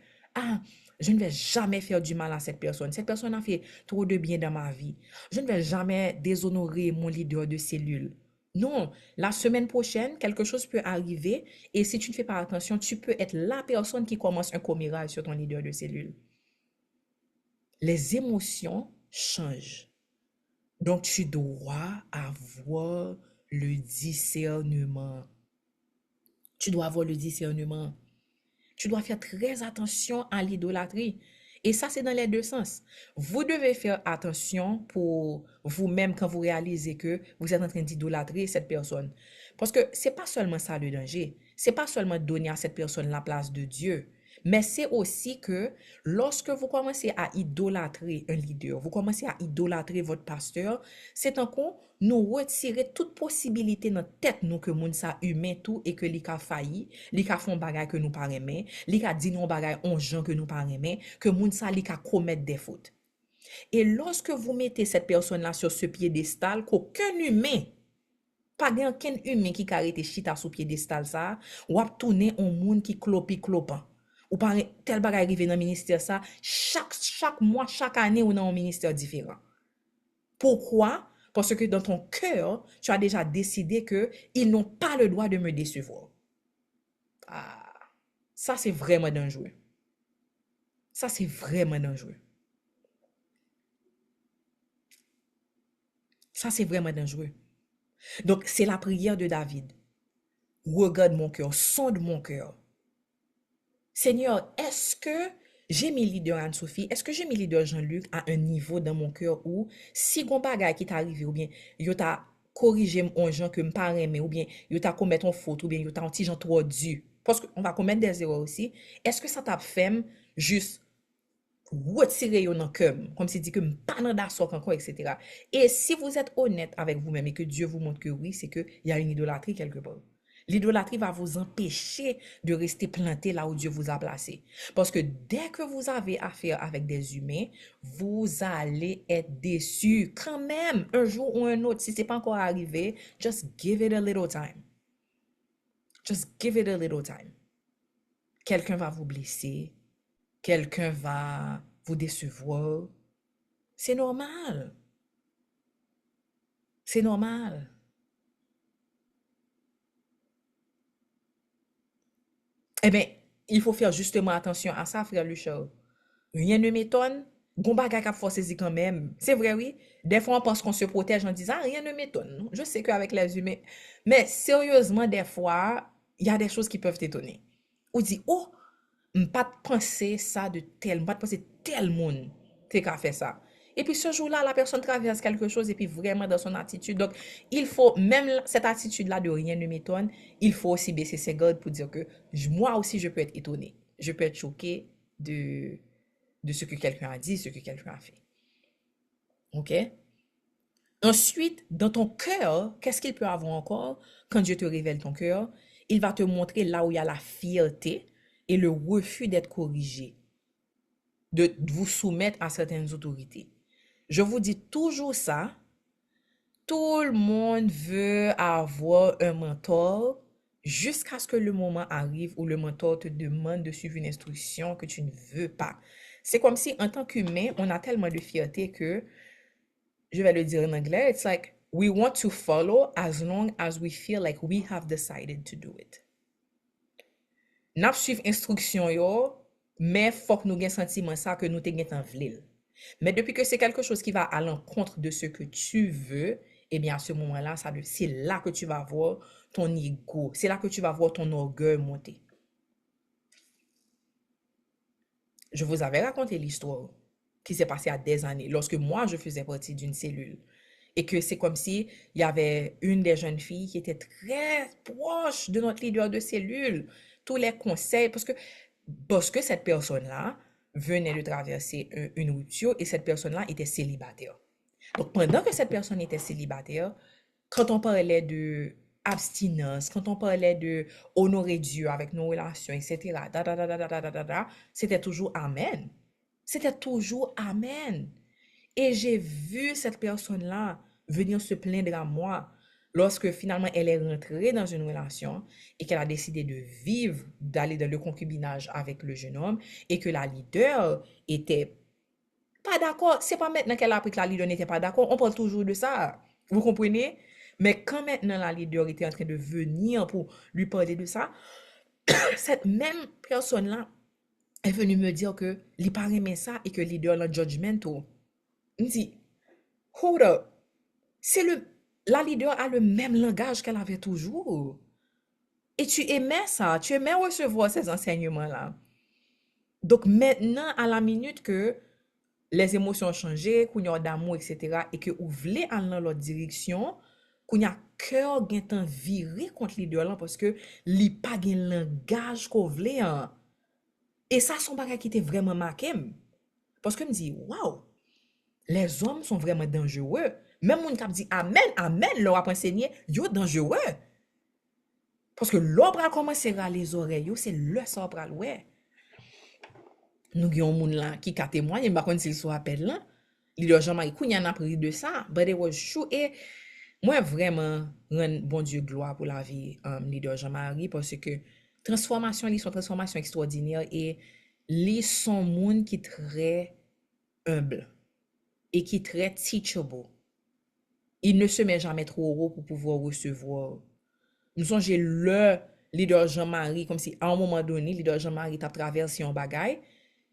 je ne vais jamais faire du mal à cette personne. Cette personne a fait trop de bien dans ma vie. Je ne vais jamais déshonorer mon leader de cellule. Non, la semaine prochaine, quelque chose peut arriver et si tu ne fais pas attention, tu peux être la personne qui commence un commérage sur ton leader de cellule. Les émotions changent. Donc, tu dois avoir le discernement. Tu dois avoir le discernement. Tu dois faire très attention à l'idolâtrie. Et ça, c'est dans les deux sens. Vous devez faire attention pour vous-même quand vous réalisez que vous êtes en train d'idolâtrer cette personne. Parce que c'est pas seulement ça le danger. C'est pas seulement donner à cette personne la place de Dieu. Mais c'est aussi que lorsque vous commencez à idolâtrer un leader, vous commencez à idolâtrer votre pasteur, c'est un coup, nous retirer toute possibilité dans tête nous que moun sa humain tout et que li ka failli, li ka font bagay que nous pas aimer, li ka dit non bagay on gens que nous pas aimer, que moun sa li ka commettre des fautes. Et lorsque vous mettez cette personne-là sur ce piédestal, qu'aucun humain, pas aucun humain qui ka rete chita sous piédestal ça, ou ap tourner un monde qui clopan. Ou pas tel bagay arrivé dans le ministère ça, chaque mois, chaque année, on a un ministère différent. Pourquoi? Parce que dans ton cœur, tu as déjà décidé que ils n'ont pas le droit de me décevoir. Ça c'est vraiment dangereux. Ça c'est vraiment dangereux. Ça c'est vraiment dangereux. Donc c'est la prière de David. Regarde mon cœur, sonde mon cœur. Seigneur, est-ce que j'ai mis leader Anne-Sophie, est-ce que j'ai mis leader Jean-Luc à un niveau dans mon cœur où si gon bagay qui t'arrive ou bien yo t'a corrigé un gens que m'pa aimer ou bien yo t'a commettre une faute ou bien yo t'a un petit gens trop dur parce qu'on va commettre des erreurs aussi, est-ce que ça t'a fait juste retirer yo dans cœur, comme si dit que pas dans d'accord encore, etc. Et si vous êtes honnête avec vous-même et que Dieu vous montre que oui, c'est que il y a une idolâtrie quelque part. L'idolâtrie va vous empêcher de rester planté là où Dieu vous a placé. Parce que dès que vous avez affaire avec des humains, vous allez être déçus. Quand même, un jour ou un autre, si c'est pas encore arrivé, just give it a little time. Just give it a little time. Quelqu'un va vous blesser. Quelqu'un va vous décevoir. C'est normal. C'est normal. Eh bien, il faut faire justement attention à ça, frère Luchel. Rien ne m'étonne. Gon bagay k'ap force quand même. C'est vrai, oui. Des fois, on pense qu'on se protège en disant, rien ne m'étonne. Je sais qu'avec les humains. Mais sérieusement, des fois, il y a des choses qui peuvent t'étonner. Ou dit, oh, pas penser ça de tel, pas penser tel monde t'es qu'à faire ça. Et puis ce jour-là, la personne traverse quelque chose et puis vraiment dans son attitude. Donc, il faut, même cette attitude-là de rien ne m'étonne, il faut aussi baisser ses gardes pour dire que moi aussi, je peux être étonné. Je peux être choqué de ce que quelqu'un a dit, ce que quelqu'un a fait. OK? Ensuite, dans ton cœur, qu'est-ce qu'il peut avoir encore? Quand Dieu te révèle ton cœur, il va te montrer là où il y a la fierté et le refus d'être corrigé, de vous soumettre à certaines autorités. Je vous dis toujours ça. Tout le monde veut avoir un mentor jusqu'à ce que le moment arrive où le mentor te demande de suivre une instruction que tu ne veux pas. C'est comme si, en tant qu'humain, on a tellement de fierté que, je vais le dire en anglais, it's like, we want to follow as long as we feel like we have decided to do it. Nap suivre instruction yo, mais faut que nous gen sentiment ça que nous te gen tan vle. Mais depuis que c'est quelque chose qui va à l'encontre de ce que tu veux, eh bien à ce moment-là, c'est là que tu vas voir ton ego, c'est là que tu vas voir ton orgueil monter. Je vous avais raconté l'histoire qui s'est passée à des années, lorsque moi, je faisais partie d'une cellule. Et que c'est comme si il y avait une des jeunes filles qui était très proche de notre leader de cellule. Tous les conseils, parce que cette personne-là venait de traverser une rupture et cette personne-là était célibataire. Donc, pendant que cette personne était célibataire, quand on parlait de abstinence, quand on parlait de honorer Dieu avec nos relations, etc., c'était toujours Amen. C'était toujours Amen. Et j'ai vu cette personne-là venir se plaindre à moi lorsque finalement elle est rentrée dans une relation et qu'elle a décidé de vivre, d'aller dans le concubinage avec le jeune homme et que la leader était pas d'accord. C'est pas maintenant qu'elle a appris que la leader n'était pas d'accord. On parle toujours de ça. Vous comprenez? Mais quand maintenant la leader était en train de venir pour lui parler de ça, cette même personne-là est venue me dire que il pas aimé ça et que le leader l'a judgmental. Il me dit, hold up. La leader a le même langage qu'elle avait toujours. Et tu aimais ça, tu aimais recevoir ces enseignements-là. Donc maintenant, à la minute que les émotions ont changé, qu'on y a d'amour, etc., et que vous voulez aller dans l'autre direction, qu'on y a cœur qui est viré contre leader là parce que li pas un langage qu'on voulait. Et ça, son bagage qui était vraiment marqué. Parce que je me dis, waouh, les hommes sont vraiment dangereux. Même mon cap dit amen, amen, leur a enseigné, yo dangereux. Parce que l'obre a commencé à les oreilles, c'est le sobre à ouais. Nous avons moun là qui a témoigné, mais par contre s'il se rappelle là, il a jamais écouté, a appris de ça, but it was true. Et moi vraiment rend bon Dieu gloire pour la vie leader Jean-Marie parce que transformation, ils sont transformation extraordinaire et ils sont moun qui très humble et qui très teachable. Il ne se met jamais trop haut pour pouvoir recevoir. Nous songez le leader Jean-Marie, comme si à un moment donné, leader Jean-Marie t'a traversé un bagay,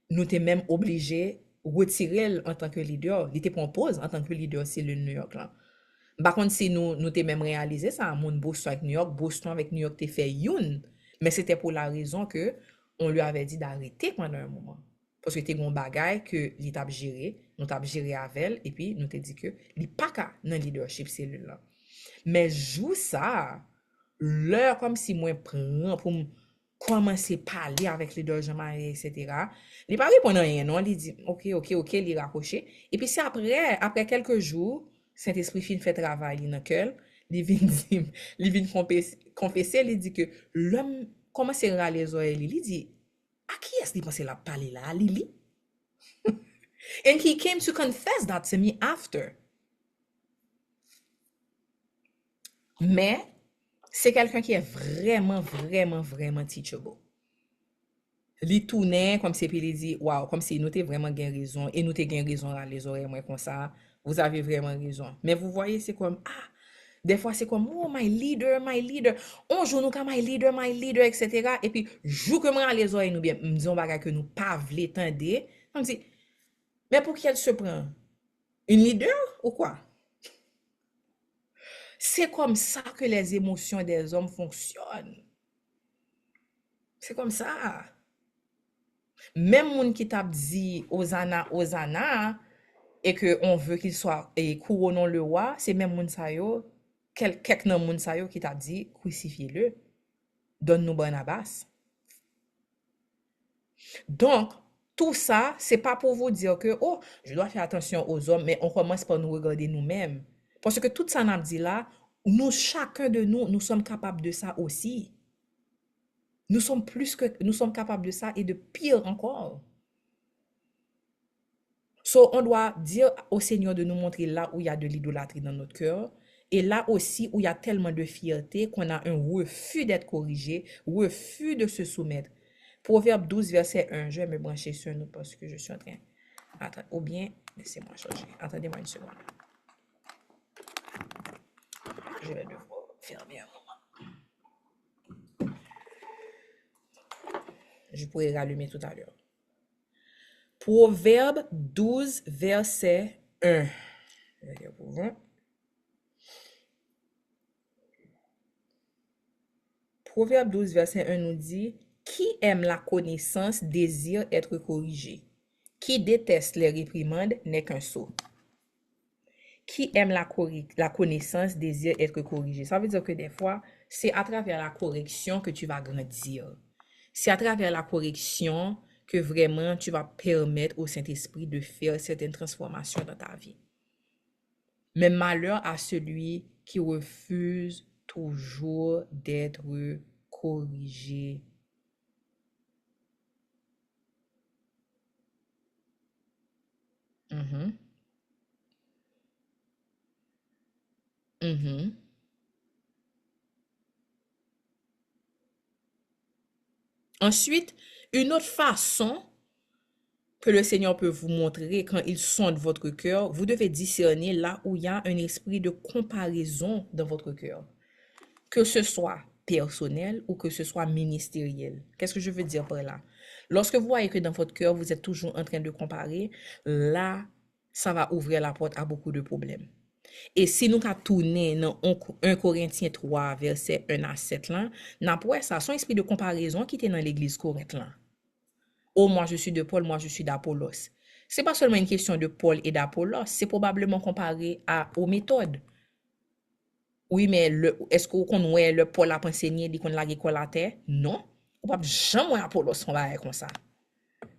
nous t'es même obligé retirer en tant que leader. Il était pour pause en tant que leader, c'est le New York là. Par contre, si nous t'es même réalisé ça, mon Boston avec New York, Boston avec New York t'es fait youn. Mais c'était pour la raison que on lui avait dit d'arrêter pendant un moment. Parce que t'es un bagay que il t'a géré, nous t'a géré avec elle, et puis nous t'ai dit que il pas qu'à dans leadership cellule là. Mais joue ça, l'heure comme si moi prend pour commencer à parler avec les deux Jean-Marie, etc. Il pas répondre rien, non? Il dit, OK, il raccroché. Et puis c'est après quelques jours, Saint-Esprit fin fait travail dans cœur, il vient dire, il vient confesser, il dit que l'homme commence à râler les oreilles, il dit, à qui est-ce qu'il pense la parler là? À Lily? And he came to confess that to me after. Mais, c'est quelqu'un qui est vraiment, vraiment, vraiment teachable. Li tourne comme si il dit, wow, comme si nous t'es vraiment gain raison, et nous t'es gain raison à les oreilles, moi, comme ça, vous avez vraiment raison. Mais vous voyez, c'est comme, des fois, c'est comme, oh, my leader, on joue nous comme my leader, etc. Et puis, joue comme à les oreilles, nous bien, nous disons bagay que nous pas vle tendre, on dit, mais pour qui elle se prend? Une leader ou quoi? C'est comme ça que les émotions des hommes fonctionnent. C'est comme ça. Même moun qui t'a dit Hosanna, et que on veut qu'il soit couronné le roi, c'est même moun sa yo, quelques nan moun sa yo qui t'a dit crucifiez-le, donne-nous Barnabas. Donc, tout ça, c'est pas pour vous dire que, oh, je dois faire attention aux hommes, mais on commence par nous regarder nous-mêmes. Parce que tout ça n'a dit là, nous, chacun de nous, nous sommes capables de ça aussi. Nous sommes capables de ça et de pire encore. So, on doit dire au Seigneur de nous montrer là où il y a de l'idolâtrie dans notre cœur et là aussi où il y a tellement de fierté qu'on a un refus d'être corrigé, refus de se soumettre. Proverbe 12, verset 1. Je vais me brancher sur nous parce que je suis en train. Attends, ou bien, laissez-moi changer. Attendez-moi une seconde. Je vais devoir fermer un moment. Je pourrais rallumer tout à l'heure. Proverbe 12, verset 1. Proverbe 12, verset 1 nous dit, qui aime la connaissance désire être corrigé. Qui déteste les réprimandes n'est qu'un sot. Qui aime la connaissance désire être corrigé. Ça veut dire que des fois, c'est à travers la correction que tu vas grandir. C'est à travers la correction que vraiment tu vas permettre au Saint-Esprit de faire certaines transformations dans ta vie. Mais malheur à celui qui refuse toujours d'être corrigé. Ensuite, une autre façon que le Seigneur peut vous montrer quand il sonde votre cœur, vous devez discerner là où il y a un esprit de comparaison dans votre cœur. Que ce soit personnel ou que ce soit ministériel. Qu'est-ce que je veux dire par là? Lorsque vous voyez que dans votre cœur, vous êtes toujours en train de comparer, là, ça va ouvrir la porte à beaucoup de problèmes. Et si nous avons tourné dans 1 Corinthiens 3, verset 1 à 7, là, ça, son esprit de comparaison qui était dans l'église Corinthe là. Oh, moi je suis de Paul, moi je suis d'Apollos. C'est pas seulement une question de Paul et d'Apollos, c'est probablement comparé aux méthodes. Oui, mais est-ce qu'on connaît le Paul a enseigné, dit qu'on l'a école à terre? Non. On ne peut jamais Apollos on va comme ça.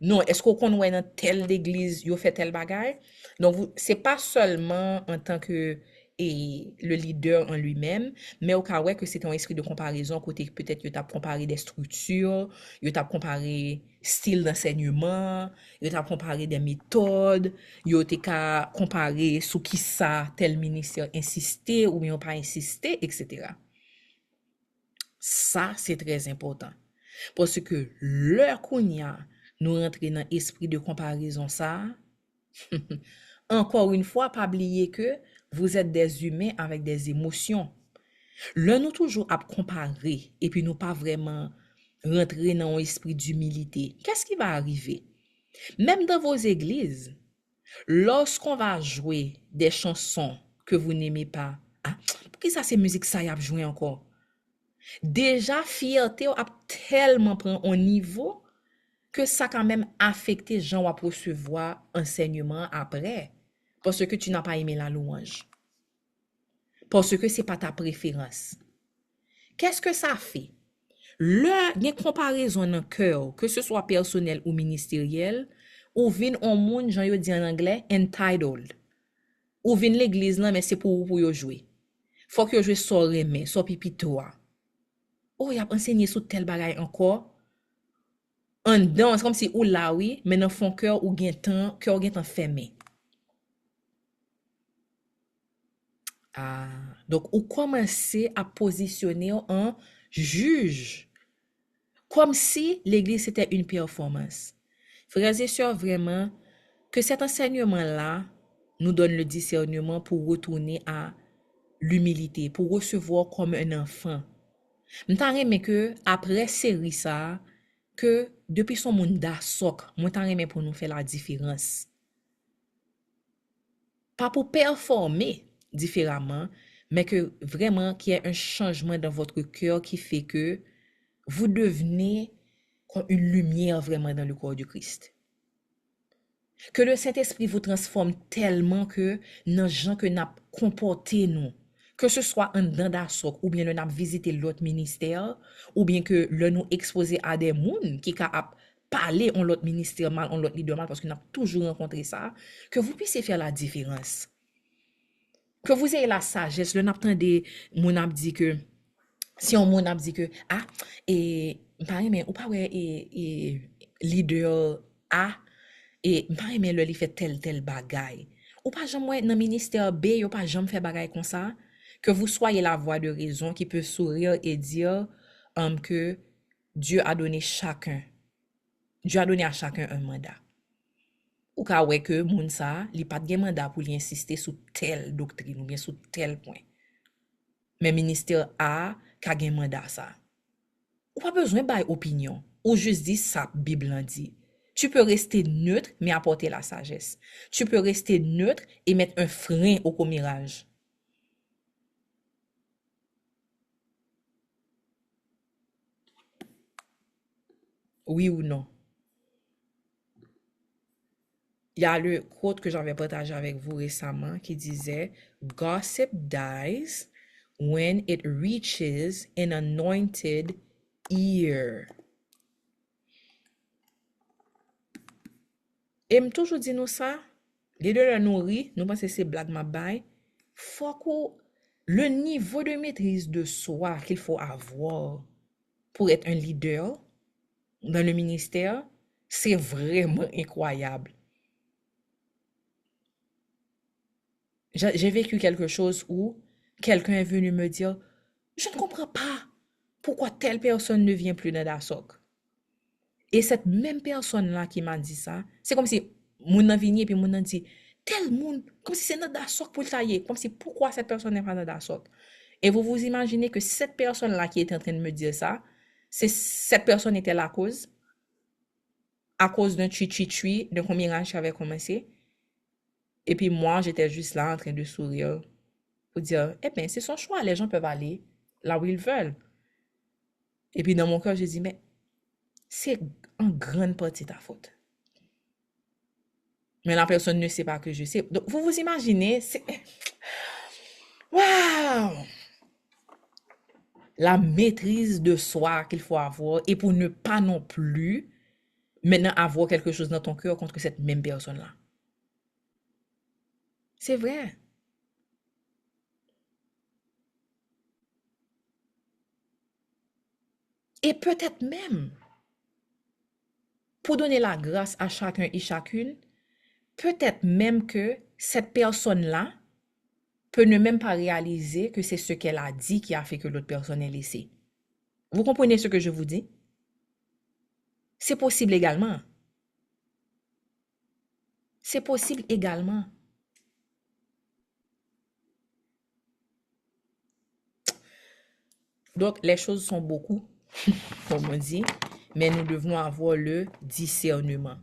Non, est-ce qu'on connaît dans telle église, yo fait tel bagay? Donc, c'est pas seulement en tant que le leader en lui-même, mais au cas où que c'est un esprit de comparaison, côté peut-être que tu as comparé des structures, tu as comparé style d'enseignement, tu as comparé des méthodes, tu as comparé sous qui ça, tel ministère insisté ou bien pas insisté, etc. Ça, c'est très important. Parce que l'heure qu'on y a, nous rentrer dans l'esprit de comparaison ça, encore une fois, pas oublier que vous êtes des humains avec des émotions. Là, nous toujours à comparer et puis nous pas vraiment rentrer dans un esprit d'humilité. Qu'est-ce qui va arriver? Même dans vos églises, lorsqu'on va jouer des chansons que vous n'aimez pas, pourquoi ça c'est musique ça y a joué encore? Déjà, fierté a tellement pris un niveau que ça quand même affecté gens à recevoir enseignement après. Parce que tu n'as pas aimé la louange. Parce que c'est pas ta préférence. Qu'est-ce que ça fait? une comparaison dans le cœur, que ce soit personnel ou ministériel, ou vin on monde, j'en yo dit en anglais, entitled. Ou vin l'église là, mais c'est pour yo jouer. Faut que yo jouer so remè, so pipitoa. Oh, y a enseigné sous tel bagay encore. En dedans, c'est comme si ou là oui, mais dans fond cœur ou gen temps fermé. Ah, donc ou commencer à positionner en juge. Comme si l'église c'était une performance. Frères et sœurs, vraiment, que cet enseignement-là nous donne le discernement pour retourner à l'humilité, pour recevoir comme un enfant. M'tan remè que après série ça, que depuis son monde d'asok, m'tan remè pour nous faire la différence. Pas pour performer différemment, mais que vraiment qu'il y ait un changement dans votre cœur qui fait que vous devenez comme une lumière vraiment dans le corps du Christ. Que le Saint-Esprit vous transforme tellement que dans gens que n'a comporté nous, que ce soit en dedans d'asok ou bien le n'a visité l'autre ministère ou bien que le nous exposé à des gens qui a parlé en l'autre ministère mal, en l'autre leader mal parce qu'on a toujours rencontré ça, que vous puissiez faire la différence. Que vous ayez la sagesse, le n'a entendu mon a dit que si on mon a dit que et pareil mais ou pas ouais et leader et pareil mais le li fait tel bagay ou pas jamais dans ministère B ou pas jamais fait bagay comme ça que vous soyez la voix de raison qui peut sourire et dire que Dieu a donné à chacun un mandat. Ou ka wè que moun sa li pat gen mandat pour li insister sur telle doctrine ou bien sur tel point. Mais ministère A ka gen mandat ça. Ou pas besoin bay opinion. Ou juste dit ça Bible en dit. Tu peux rester neutre mais apporter la sagesse. Tu peux rester neutre et mettre un frein au commérage. Oui ou non? Il y a le quote que j'avais partagé avec vous récemment qui disait Gossip dies when it reaches an anointed ear. Et me toujours dit nous ça, les deux la nourrit, nous pensons que c'est blague ma bail. Faut que le niveau de maîtrise de soi qu'il faut avoir pour être un leader dans le ministère, c'est vraiment incroyable. J'ai vécu quelque chose où quelqu'un est venu me dire, je ne comprends pas pourquoi telle personne ne vient plus dans DASOK. Et cette même personne-là qui m'a dit ça, c'est comme si mon nan vini et puis mon nan dit, tel monde, comme si c'est dans DASOK pour le tailler, comme si pourquoi cette personne n'est pas dans DASOK. Et vous imaginez que cette personne-là qui était en train de me dire ça, cette personne était la cause, à cause d'un tui-tui-tui, d'un combien qui avait commencé. Et puis moi, j'étais juste là en train de sourire pour dire, eh bien, c'est son choix, les gens peuvent aller là où ils veulent. Et puis dans mon cœur, je dis, mais c'est en grande partie ta faute. Mais la personne ne sait pas que je sais. Donc, vous imaginez, c'est... Waouh! La maîtrise de soi qu'il faut avoir et pour ne pas non plus maintenant avoir quelque chose dans ton cœur contre cette même personne-là. C'est vrai. Et peut-être même, pour donner la grâce à chacun et chacune, peut-être même que cette personne-là peut ne même pas réaliser que c'est ce qu'elle a dit qui a fait que l'autre personne est laissée. Vous comprenez ce que je vous dis? C'est possible également. C'est possible également. Donc, les choses sont beaucoup, comme on dit, mais nous devons avoir le discernement.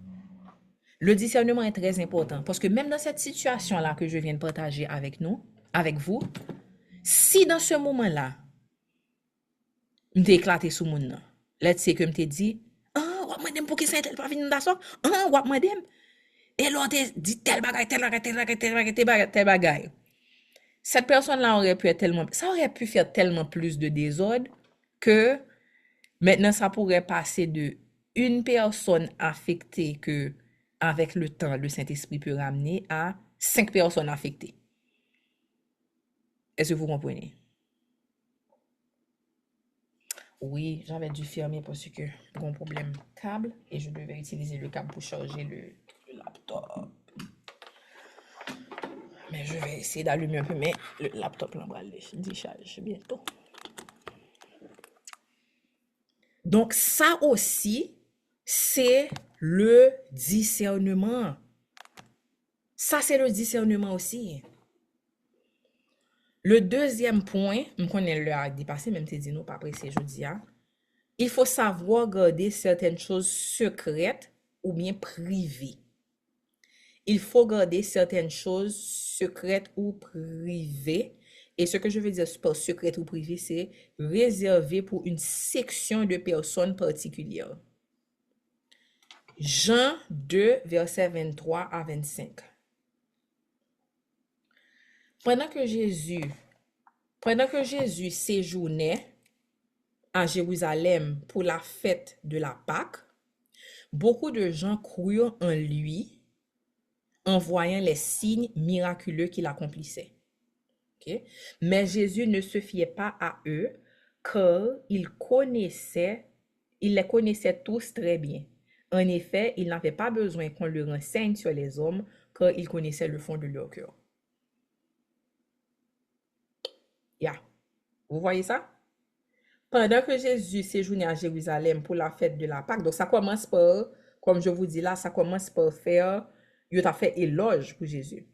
Le discernement est très important parce que même dans cette situation-là que je viens de partager avec vous, si dans ce moment-là, je t'ai éclaté sous mon nom, let's say que je t'ai dit, wap madame pour qui ça tel pas venu dans ça, wap madame, et l'autre dit tel bagay. Cette personne-là aurait pu être ça aurait pu faire tellement plus de désordre que Maintenant, ça pourrait passer de une personne affectée que, avec le temps, le Saint-Esprit peut ramener à 5 personnes affectées. Est-ce que vous comprenez? Oui, j'avais dû fermer parce que j'ai un problème câble et je devais utiliser le câble pour charger le laptop. Mais je vais essayer d'allumer un peu, mais le laptop là va le décharger bientôt. Donc ça aussi, c'est le discernement. Ça, c'est le discernement aussi. Le deuxième point, je connais le a dépassé, même si nous pas pressé jeudi, il faut savoir garder certaines choses secrètes ou bien privées. Il faut garder certaines choses secrètes ou privées. Et ce que je veux dire par secrète ou privé, c'est réservé pour une section de personnes particulières. Jean 2, versets 23 à 25. Pendant que Jésus séjournait à Jérusalem pour la fête de la Pâque, beaucoup de gens crurent en lui en voyant les signes miraculeux qu'il accomplissait. Okay? Mais Jésus ne se fiait pas à eux, car il les connaissait tous très bien. En effet, il n'avait pas besoin qu'on le renseigne sur les hommes, car il connaissait le fond de leur cœur. Vous voyez ça? Pendant que Jésus séjournait à Jérusalem pour la fête de la Pâque, donc ça commence par, comme je vous dis là, ça commence par faire, il a fait éloge pour Jésus.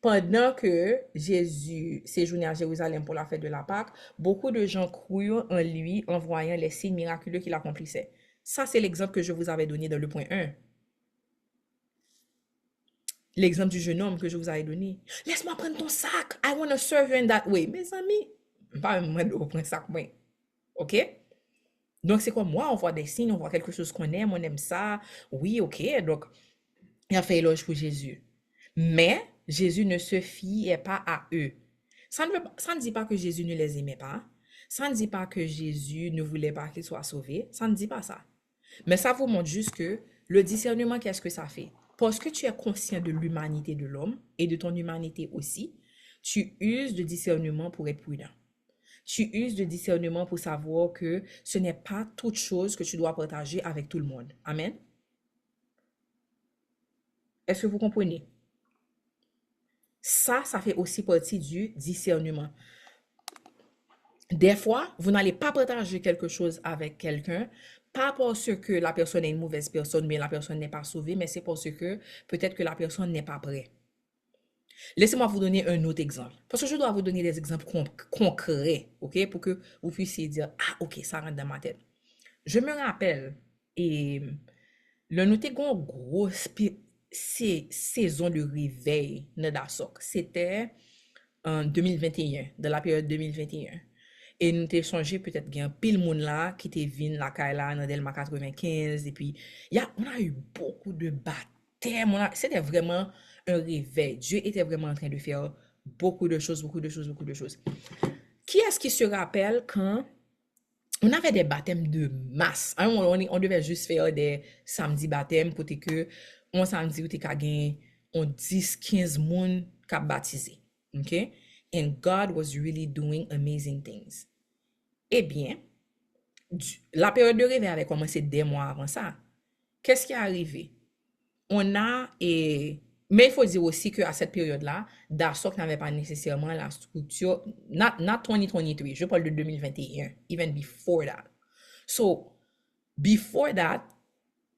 Pendant que Jésus séjournait à Jérusalem pour la fête de la Pâque, beaucoup de gens crurent en lui en voyant les signes miraculeux qu'il accomplissait. Ça, c'est l'exemple que je vous avais donné dans le point 1. L'exemple du jeune homme que je vous avais donné. Laisse-moi prendre ton sac. I want to serve you in that way. Mes amis, pas moi de prendre sac, moi. OK? Donc, c'est comme moi, on voit des signes, on voit quelque chose qu'on aime, on aime ça. Oui, OK. Donc, il a fait éloge pour Jésus. Mais Jésus ne se fiait pas à eux. Ça ne dit pas que Jésus ne les aimait pas. Ça ne dit pas que Jésus ne voulait pas qu'ils soient sauvés. Ça ne dit pas ça. Mais ça vous montre juste que le discernement, qu'est-ce que ça fait? Parce que tu es conscient de l'humanité de l'homme et de ton humanité aussi, tu uses de discernement pour être prudent. Tu uses de discernement pour savoir que ce n'est pas toute chose que tu dois partager avec tout le monde. Amen. Est-ce que vous comprenez? Ça fait aussi partie du discernement. Des fois, vous n'allez pas partager quelque chose avec quelqu'un, pas parce que la personne est une mauvaise personne, mais la personne n'est pas sauvée, mais c'est parce que peut-être que la personne n'est pas prête. Laissez-moi vous donner un autre exemple. Parce que je dois vous donner des exemples concrets, ok, pour que vous puissiez dire, ah, ok, ça rentre dans ma tête. Je me rappelle, et le noté une grosse saison de réveil dans Dasok. C'était en 2021, dans la période 2021. Et nous t'ai changé peut-être qu'il y a un pile monde là qui t'est venu la Kaila dans Delma 95. Et puis, on a eu beaucoup de baptêmes. C'était vraiment un réveil. Dieu était vraiment en train de faire beaucoup de choses. Qui est-ce qui se rappelle quand on avait des baptêmes de masse? On devait juste faire des samedis baptêmes pour que on samedi ou t'es gagné on 10-15 moun qui baptisé. OK? And God was really doing amazing things. Eh bien, la période de réveil avait commencé des mois avant ça. Qu'est-ce qui est arrivé? Mais il faut dire aussi qu'à cette période-là, Dasok n'avait pas nécessairement la structure, not 2023, je parle de 2021, even before that. So, before that,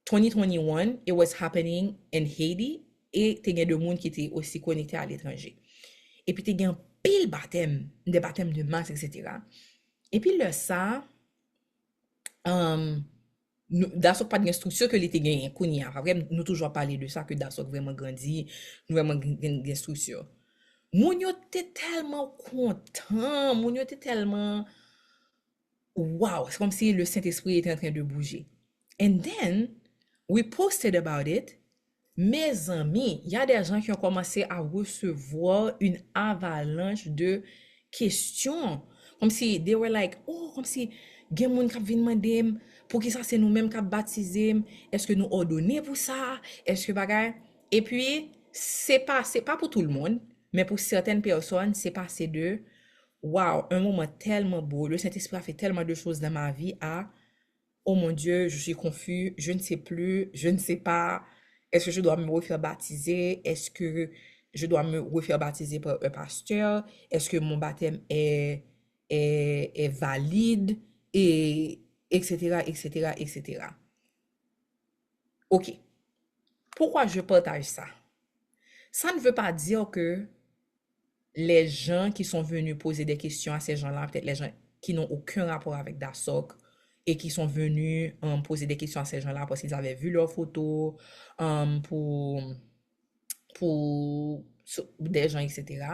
2021, it was happening in Haiti, et il y a des gens qui étaient aussi connectés à l'étranger. Et puis, il y a un pile baptême, des baptêmes de masse, etc. Et puis, le ça, Dasok pas de structure que l'été gagne kounya après nous toujours parler de ça que Dasok vraiment grandi nous vraiment gagne structure moun yo était tellement content moun yo était tellement wow c'est comme si le Saint-Esprit était en train de bouger and then we posted about it. Mes amis, il y a des gens qui ont commencé à recevoir une avalanche de questions comme si they were like, oh, comme si Gen moun kap vin mandem, pour qui ça c'est nous-mêmes qui baptisé, est-ce que nous ordonnons pour ça, est-ce que bagay. Et puis c'est pas pour tout le monde, mais pour certaines personnes, c'est passé de waouh, un moment tellement beau, le Saint-Esprit a fait tellement de choses dans ma vie à oh mon Dieu, je suis confus, je ne sais plus, je ne sais pas, est-ce que je dois me refaire baptiser, est-ce que je dois me refaire baptiser par un pasteur, est-ce que mon baptême est valide, et etc., etc., etc. Ok, pourquoi je partage ça? Ça ne veut pas dire que les gens qui sont venus poser des questions à ces gens-là, peut-être les gens qui n'ont aucun rapport avec DASOC et qui sont venus poser des questions à ces gens-là parce qu'ils avaient vu leurs photos pour des gens, etc.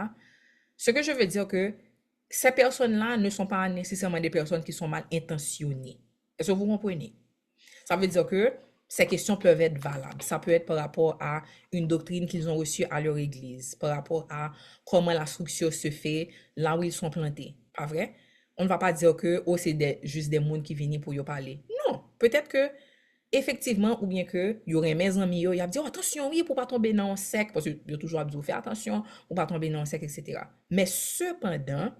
Ce que je veux dire que ces personnes-là ne sont pas nécessairement des personnes qui sont mal intentionnées. Est-ce que vous comprenez? Ça veut dire que ces questions peuvent être valables. Ça peut être par rapport à une doctrine qu'ils ont reçue à leur église, par rapport à comment la structure se fait là où ils sont plantés. Pas vrai? On ne va pas dire que oh, c'est juste des mondes qui viennent pour y parler. Non. Peut-être que, effectivement, ou bien que y aurait mes amis, y a dit oh, attention, oui, pour pas tomber dans un sec, parce que y a toujours dit faire attention, pour pas tomber dans un sec, etc. Mais cependant,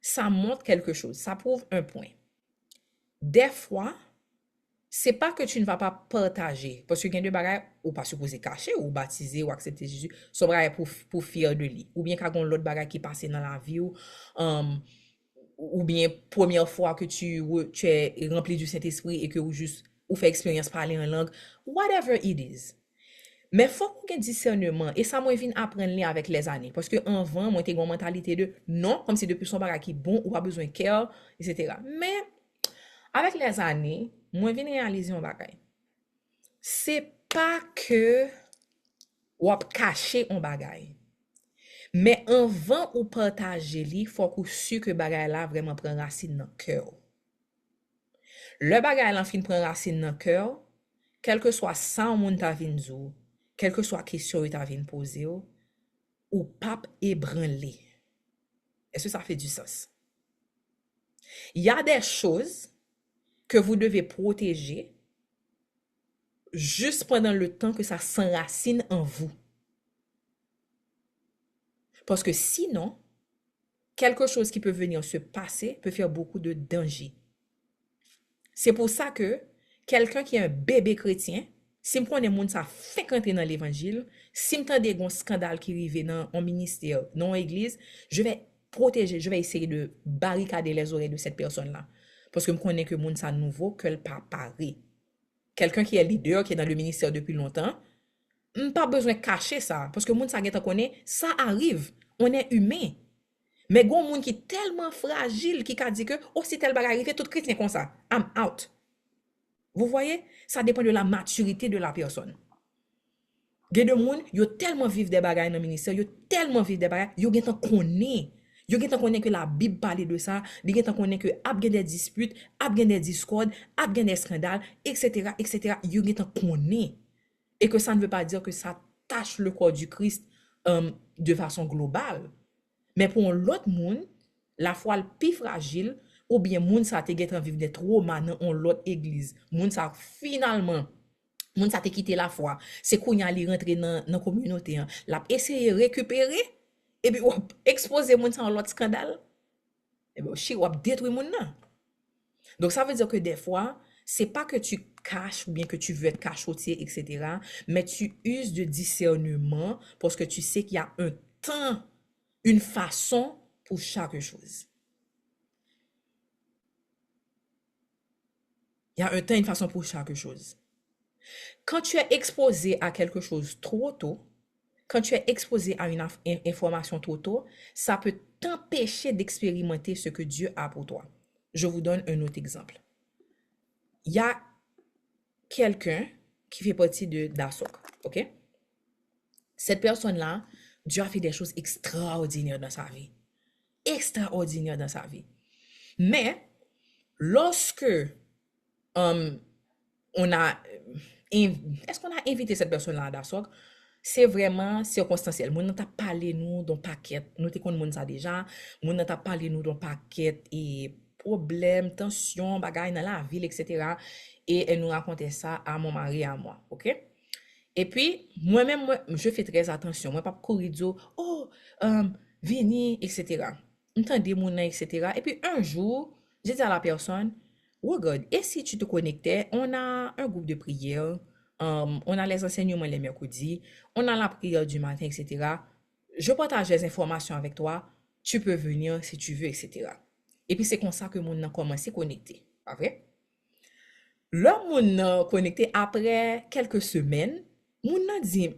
ça montre quelque chose. Ça prouve un point. Des fois, c'est pas que tu ne vas pas partager, parce que il y a des bagages ou pas supposé cacher ou baptiser ou accepter Jésus, son bagage pour fier de lui, ou bien qu'il y a l'autre bagage qui passe dans la vie ou bien première fois que tu es rempli du Saint-Esprit et que ou fait expérience parler en langue, whatever it is. Mais faut qu'on ait discernement et ça moi vient apprendre avec les années parce que avant moi t'ai une mentalité de non comme si depuis son bagage qui bon ou pas besoin de cœur, etc. Mais avec les années, moi viens réaliser un bagage. C'est pas que ou cacher un bagage. Mais avant ou partager li, faut qu'on su que bagage là vraiment prend racine dans cœur. Le bagage là fin prend racine dans cœur, quel que soit ça on moun ta vinn dou, quelle que soit question ta vinn poser ou pape ébranlé. Est-ce que ça fait du sens? Il y a des choses que vous devez protéger juste pendant le temps que ça s'enracine en vous. Parce que sinon, quelque chose qui peut venir se passer peut faire beaucoup de danger. C'est pour ça que quelqu'un qui est un bébé chrétien, si me connaît moun ça fait entrer dans l'évangile, si me tande un scandale qui arrive dans un ministère, dans une église, je vais protéger, je vais essayer de barricader les oreilles de cette personne-là. Parce que me connais que moun ça nouveau, que le pas paré. Quelqu'un qui est leader, qui est dans le ministère depuis longtemps, pas besoin de cacher ça. Parce que moun ça connaît, ça arrive. On est humain. Mais gon moun qui est tellement fragile qui a dit que oh si tel bagage arrive tout chrétien comme ça, I'm out. Vous voyez, ça dépend de la maturité de la personne. Gen de moun yo tellement vivent des bagages dans le ministère, yo tellement vivent des bagages, yo gen tan connaît. Yo gen tan connaît que la Bible parle de ça, yo gen tan connaît que ap gen des disputes, ap gen des discordes, ap gen des scandales, etc., etc. Yo gen tan connaît. Et que ça ne veut pas dire que ça tâche le corps du Christ de façon globale. Mais pour l'autre monde, la foi le plus fragile, ou bien moun sa te get en vivre des traumas dans l'autre église. Moun sa finalement, moun sa te quitté la foi. C'est qu'on y a li rentrer dans la communauté. L'a essayé récupérer, et puis ou exposer moun sa en l'autre scandale. Et bien, ou détruire moun nan. Donc ça veut dire que des fois, c'est pas que tu caches ou bien que tu veux être cachotier, etc. Mais tu uses de discernement parce que tu sais qu'il y a un temps, une façon pour chaque chose. Il y a un temps, une façon pour chaque chose. Quand tu es exposé à quelque chose trop tôt, quand tu es exposé à une information trop tôt, ça peut t'empêcher d'expérimenter ce que Dieu a pour toi. Je vous donne un autre exemple. Il y a quelqu'un qui fait partie de DASOC, ok? Cette personne-là, Dieu a fait des choses extraordinaires dans sa vie. Extraordinaires dans sa vie. Mais, lorsque est-ce qu'on a invité cette personne-là à DASOC? c'est vraiment circonstanciel. Moun nan t'a parlé nous d'un paquet, nous te connaissons moun ça déjà, moun nan t'a parlé nous d'un paquet et problèmes, tension, bagaille dans la ville, etc. Et elle nous racontait ça à mon mari et à moi, ok? Et puis, moi-même, je fais très attention. Moi, pas courir dire, oh, vini, etc. M'tendez moun nan, etc. Et puis, un jour, j'ai dit à la personne, regarde, et si tu te connectais, on a un groupe de prière, on a les enseignements les mercredis, on a la prière du matin, etc. Je partage les informations avec toi, tu peux venir si tu veux, etc. Et puis, c'est comme ça que moun nan commencé à connecter, pas vrai? Là, moun nan connecté après quelques semaines, moun nan dit,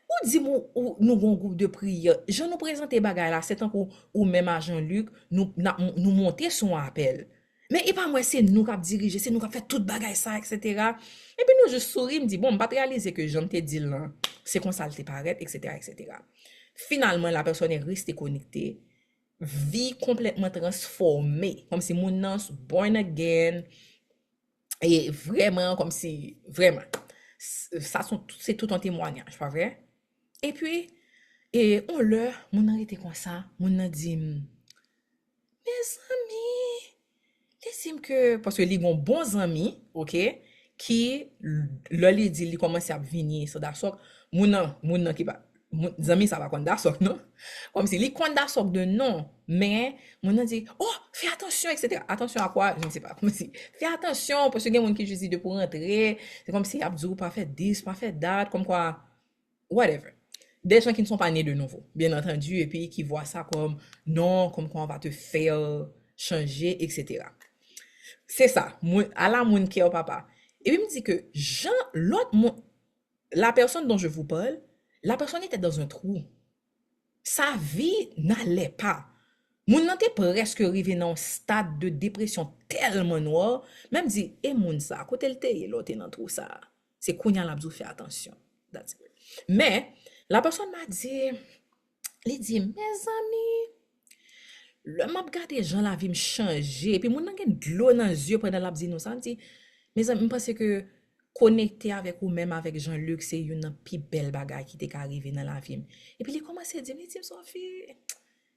ou dit ou nous gon groupe de prière, je nous présente bagay là, c'est tant ou même à Jean-Luc, nous monter son appel. Mais et pas moi, c'est nous qui diriger, c'est nous qui fait tout bagay ça, etc. Et puis nous, je souris, me dit, bon, pas réaliser que j'en t'ai dit là, c'est qu'on ça te paraît, etc., etc. Finalement, la personne est restée connectée, vie complètement transformée, comme si mon nan born again, et vraiment, comme si, vraiment, ça c'est tout un témoignage, pas vrai? Et puis, et on leur, mon an était comme ça, mon an dit, mes amis, laissez-moi que, parce que les bons amis, ok, qui, leur li dit, li commence à venir, ça d'accord, mon nan qui va, mon amis, ça va qu'on d'accord, non? Comme si, li qu'on d'accord de non, mais, mon an dit, oh, fais attention, etc. Attention à quoi? Je ne sais pas, comme si, fais attention, parce que il y a des gens qui juste dit de pour rentrer, c'est comme si, Abdou, pas fait 10, pas fait date, comme quoi, whatever. Des gens qui ne sont pas nés de nouveau, bien entendu, et puis qui voient ça comme non, comme quoi on va te faire changer, etc. C'est ça, à la moun qui est au papa. Et puis il me dit que Jean, la personne dont je vous parle, la personne était dans un trou. Sa vie n'allait pas. Moun nan te presque arrivé dans un stade de dépression tellement noir, même dit, et moun ça, côté le te, l'autre dans trou ça. C'est kounya l'abdou fait attention. That's it. Mais, la personne m'a dit, il dit, mes amis, le m'a regardé gens la vie me changer, et puis moun nan gen de l'eau dans les yeux pendant la dit nous ça, dit, mes amis, je pense que connecter avec ou même avec Jean-Luc, c'est une plus belle bagaille qui t'est arrivé dans la vie. Et puis il commence à dire, mais dit, Sophie,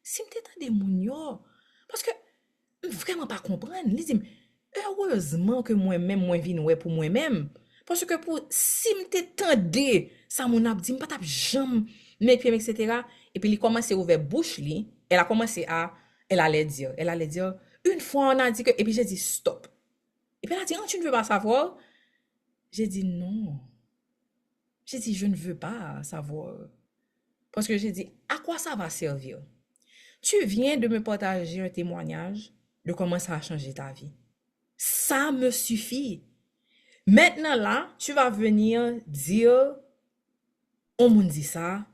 si m'te tande moun yo, parce que vraiment pas comprendre, il dit, heureusement que moi-même, moi vin ouais pour moi-même, parce que pour si m'te tande, ça mon ap dit, m'pas tap jam, mes pieds, etc. Et puis il commence à ouvrir bouche li, elle allait dire, une fois on a dit que, et puis j'ai dit stop. Et puis elle a dit, oh, tu ne veux pas savoir? J'ai dit non. J'ai dit, je ne veux pas savoir. Parce que j'ai dit, à quoi ça va servir? Tu viens de me partager un témoignage de comment ça a changé ta vie. Ça me suffit. Maintenant là, tu vas venir dire, on m'a dit ça,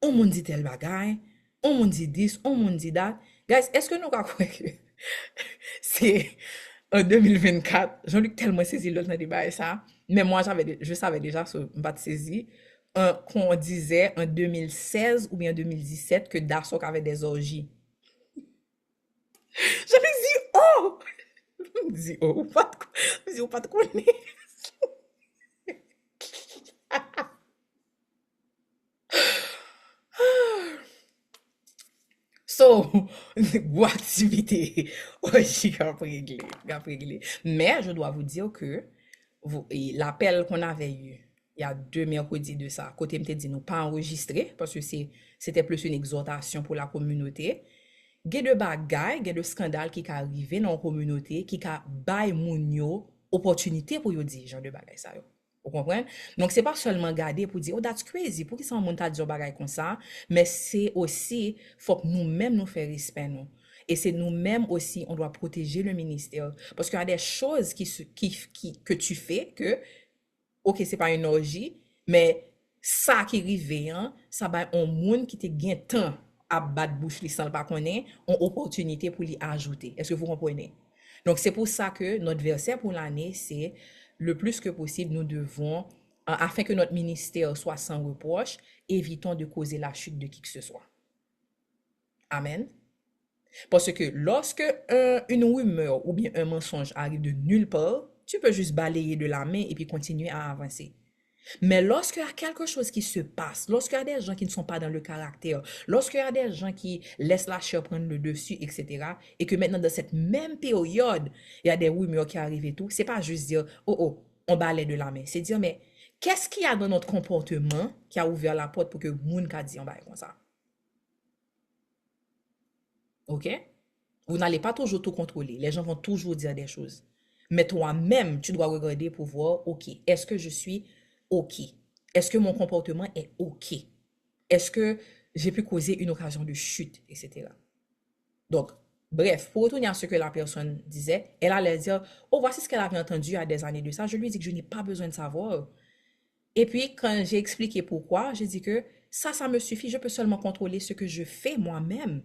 on m'a dit tel bagay, on m'a dit this, on m'a dit that. Guys, est-ce que nous croyons que c'est en 2024, Jean-Luc tellement saisi l'autre dans débat ça, mais moi je savais déjà ce pas saisi qu'on disait en 2016 ou bien 2017 que Darsok avait des orgies. Je me dis oh, je me dis oh, ou pas de connaître. So, ou activité, orgie a réglé. Mais je dois vous dire que l'appel qu'on avait eu il y a 2 mercredis de ça, côté m'te dit nous pas enregistré parce que c'était plus une exhortation pour la communauté. Gen de bagay, gen de scandale qui ka arrivé dans la communauté qui ka bay moun yo opportunité pour yo dire genre de bagay ça yo. Vous comprenez? Donc c'est pas seulement garder pour dire oh that's crazy, pour qui ça moun ta dire bagay comme ça, mais c'est aussi faut que nous-mêmes nous faire respect nous. Et c'est nous-mêmes aussi on doit protéger le ministère parce qu'il y a des choses que tu fais que OK, c'est pas une orgie, mais ça qui rive hein, ça ba un monde qui te gain temps à battre bouche li sans pas connaître, ont opportunité pour l'y ajouter. Est-ce que vous comprenez? Donc c'est pour ça que notre verset pour l'année c'est le plus que possible nous devons afin que notre ministère soit sans reproche, évitons de causer la chute de qui que ce soit. Amen. Parce que lorsque une rumeur ou bien un mensonge arrive de nulle part, tu peux juste balayer de la main et puis continuer à avancer. Mais lorsqu'il y a quelque chose qui se passe, lorsqu'il y a des gens qui ne sont pas dans le caractère, lorsqu'il y a des gens qui laissent la chair prendre le dessus, etc., et que maintenant, dans cette même période, il y a des rumeurs qui arrivent et tout, c'est pas juste dire, oh, oh, on balaie de la main. C'est dire, mais qu'est-ce qu'il y a dans notre comportement qui a ouvert la porte pour que moun ka dit on balaie comme ça? OK? Vous n'allez pas toujours tout contrôler. Les gens vont toujours dire des choses. Mais toi-même, tu dois regarder pour voir, OK, est-ce que je suis OK? Est-ce que mon comportement est OK? Est-ce que j'ai pu causer une occasion de chute, etc. Donc, bref, pour retourner à ce que la personne disait, elle allait dire, oh, voici ce qu'elle avait entendu il y a des années de ça. Je lui ai dit que je n'ai pas besoin de savoir. Et puis, quand j'ai expliqué pourquoi, j'ai dit que ça me suffit. Je peux seulement contrôler ce que je fais moi-même.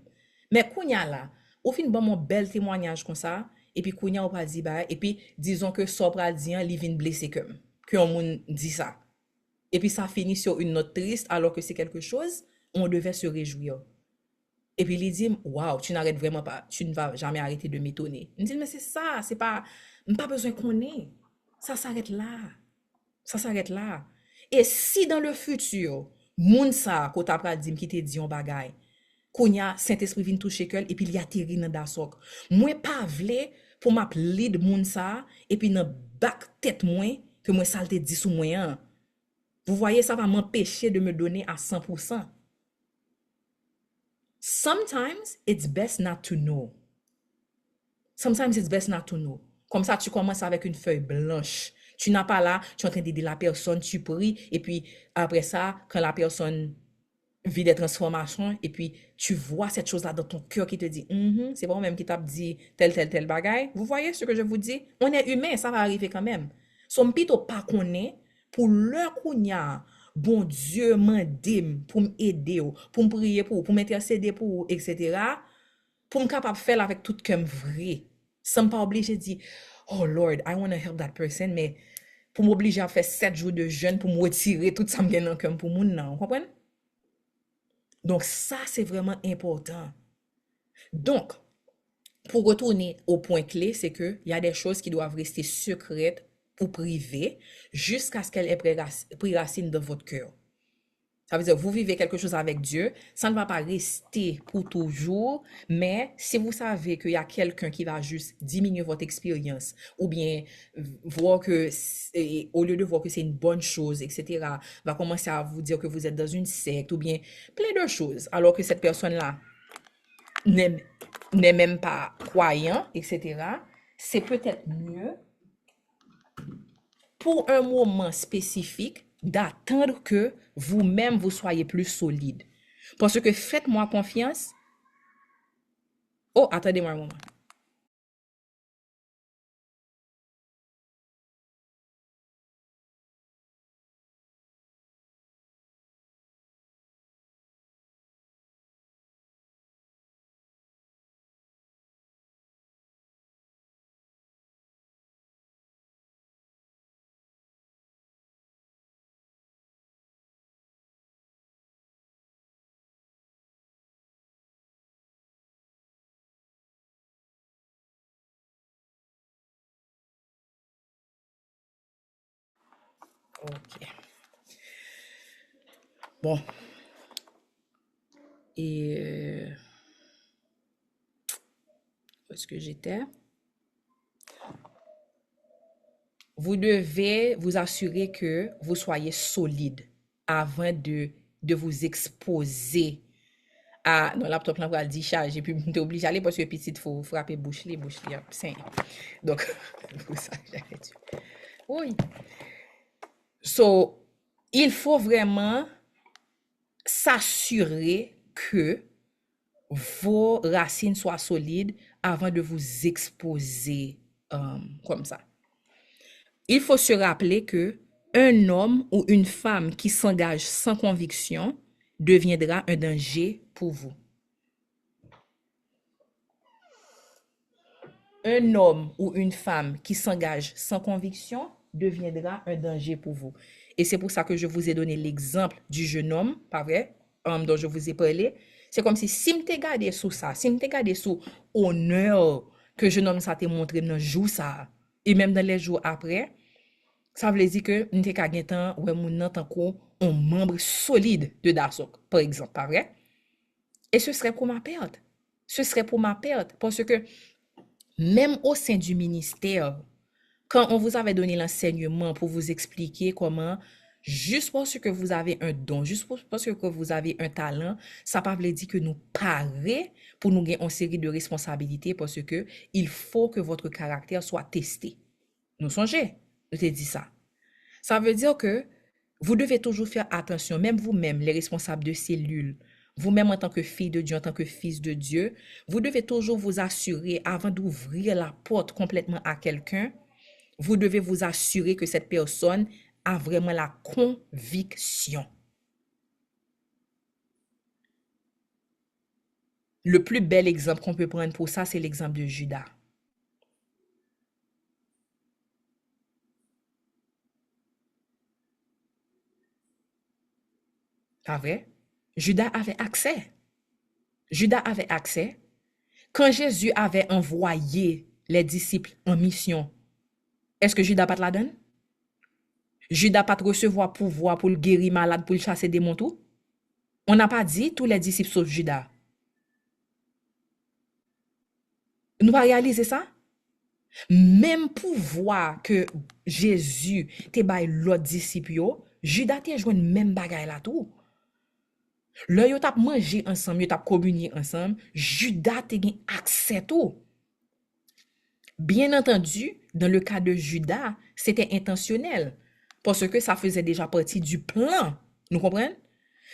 Mais Kounia là, au fin bon mon bel témoignage comme ça, et puis Kounia ou pas dit bah, et puis disons que Sopra dit li vin blessé comme que on moun dit ça. Et puis ça finit sur une note triste alors que c'est quelque chose on devait se réjouir. Et puis il dit waouh, tu n'arrêtes vraiment pas, tu ne vas jamais arrêter de m'étonner. Il dit mais c'est ça, c'est pas besoin qu'on ait. Ça s'arrête là. Ça s'arrête là. Et si dans le futur, moun sa ko t'a dit qui te dit un bagay, Kounya, Saint-Esprit vient toucher cœur et puis il y a terri dans dasok. Moi pas vle pour m'a lead moun sa et puis dans back tête moi que moi ça te dit sous moi. Hein. Vous voyez ça va m'empêcher de me donner à 100%. Sometimes it's best not to know. Sometimes it's best not to know. Comme ça tu commences avec une feuille blanche. Tu n'as pas là, tu es en train d'aider la personne, tu pries et puis après ça quand la personne vit des transformations et puis tu vois cette chose-là dans ton cœur qui te dit c'est bon même qui t'a dit tel bagaille. Vous voyez ce que je vous dis? On est humain, ça va arriver quand même. Son plutôt pas qu'on est pour l'heure qu'on y a, bon Dieu m'aide pour m'aider, pour me prier pour m'intercéder pour, etc. Pour me capable de faire avec tout cœur vrai. Sans pas obliger de dire, oh Lord, I want to help that person, mais pour m'obliger à faire 7 jours de jeûne pour me retirer tout ça me gagne dans cœur pour moun nan, vous comprenez? Donc, ça, c'est vraiment important. Donc, pour retourner au point clé, c'est qu'il y a des choses qui doivent rester secrètes ou privées jusqu'à ce qu'elles aient pris racine dans votre cœur. Ça veut dire que vous vivez quelque chose avec Dieu, ça ne va pas rester pour toujours, mais si vous savez qu'il y a quelqu'un qui va juste diminuer votre expérience ou bien voir que, au lieu de voir que c'est une bonne chose, etc., va commencer à vous dire que vous êtes dans une secte ou bien plein de choses, alors que cette personne-là n'est même pas croyant, etc., c'est peut-être mieux pour un moment spécifique d'attendre que vous-même vous soyez plus solide. Parce que faites-moi confiance. Oh, attendez-moi un moment. Ok. Bon. Et où est-ce que j'étais? Vous devez vous assurer que vous soyez solide avant de vous exposer à... Non, laptop là, va le décharger et puis m'es obligé d'aller parce que petit, il faut frapper bouche li, sain. Donc, pour ça, j'avais dit. Oui. So, il faut vraiment s'assurer que vos racines soient solides avant de vous exposer comme ça. Il faut se rappeler que un homme ou une femme qui s'engage sans conviction deviendra un danger pour vous. Un homme ou une femme qui s'engage sans conviction deviendra un danger pour vous. Et c'est pour ça que je vous ai donné l'exemple du jeune homme, pas vrai, dont je vous ai parlé. C'est comme si m'te gardé sous ça, si m'te gardé sous honneur que jeune homme ça te montré dans jour ça, et même dans les jours après, Ça veut dire que nous avons gagné temps ouais moun nan tankou un membre solide de Dasok, par exemple, pas vrai? Et ce serait pour ma perte. Ce serait pour ma perte parce que même au sein du ministère, quand on vous avait donné l'enseignement pour vous expliquer comment, juste parce que vous avez un don, juste parce que vous avez un talent, ça ne veut pas dire que nous parler pour nous gagner une série de responsabilités parce que il faut que votre caractère soit testé. Nous songez, je t'ai dit ça. Ça veut dire que vous devez toujours faire attention, même vous-même, les responsables de cellules, vous-même en tant que fille de Dieu, en tant que fils de Dieu, vous devez toujours vous assurer, avant d'ouvrir la porte complètement à quelqu'un, vous devez vous assurer que cette personne a vraiment la conviction. Le plus bel exemple qu'on peut prendre pour ça, c'est l'exemple de Judas. Pas vrai? Judas avait accès. Judas avait accès. Quand Jésus avait envoyé les disciples en mission, est-ce que Judas pas la donne? Judas pas recevoir pouvoir pour le guérir malade, pour le chasser démons tout? On n'a pas dit tous les disciples sauf Judas. Nous pas réaliser ça? Même pouvoir que Jésus te bay l'autre disciple yo, Judas te joine même bagay là tout. Là yo tap manger ensemble, yo tap communier ensemble, Judas te gen accès tout. Bien entendu, dans le cas de Judas, c'était intentionnel parce que ça faisait déjà partie du plan. Nous comprenez?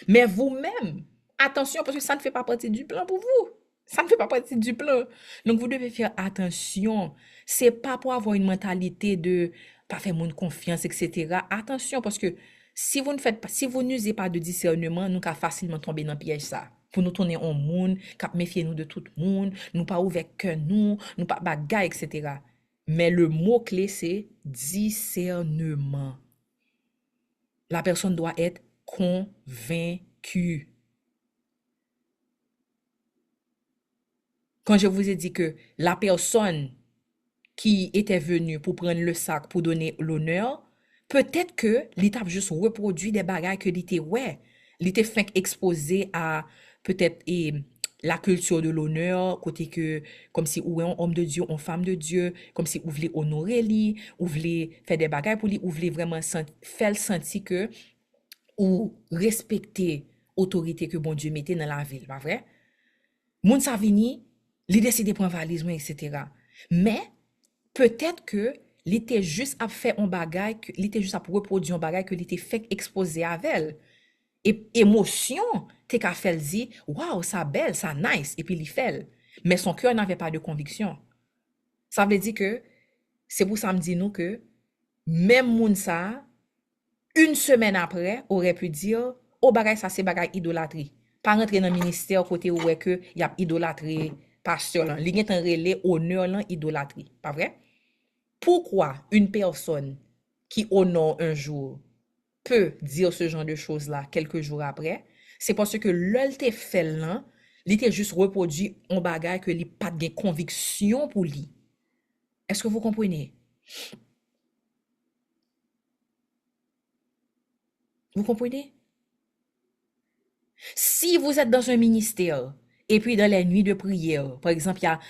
Mais vous-même, attention parce que ça ne fait pas partie du plan pour vous. Ça ne fait pas partie du plan. Donc, vous devez faire attention. C'est pas pour avoir une mentalité de pas faire mon confiance, etc. Attention, parce que si vous ne faites pas, si vous n'usez pas de discernement, nous allons facilement tomber dans le piège ça. Pour nous tourner en monde, cap méfier nous de tout le monde, nous pas ouvert que nous pas bagaille, etc. Mais le mot-clé, c'est discernement. La personne doit être convaincue. Quand je vous ai dit que la personne qui était venue pour prendre le sac, pour donner l'honneur, peut-être que l'étape juste reproduit des bagages que l'été ouais. L'été fait exposé à peut-être la culture de l'honneur, côté que, comme si ou un homme de Dieu, une femme de Dieu, comme si vous voulez honorer lui, vous voulez faire des bagages pour lui, vous voulez vraiment faire le sentir que, ou respecter l'autorité que bon Dieu mettait dans la ville, pas vrai? Moun sa vini, li décide prendre valise, etc. Mais, peut-être que l'été juste à faire un bagage, l'été juste à reproduire un bagage que l'été fait exposer avec. Et émotion, t'es qu'à faire dire, waouh, ça belle, ça nice, et puis il fait. Mais son cœur n'avait pas de conviction. Ça veut dire que, c'est pour ça me dit nous que, même moun ça, une semaine après, aurait pu dire, oh bagage ça c'est bagage idolâtrie. Pas rentrer dans le ministère côté où est que y a idolâtrie pasteur là, li gen tan relé honneur là idolâtrie, pas vrai? Pourquoi une personne qui honore un jour peut dire ce genre de choses là quelques jours après? C'est parce que l'ol te fait là, li te juste reproduit un bagage que li pas de conviction pour lui. Est-ce que vous comprenez? Vous comprenez? Si vous êtes dans un ministère, et puis dans les nuits de prière, par exemple, il y a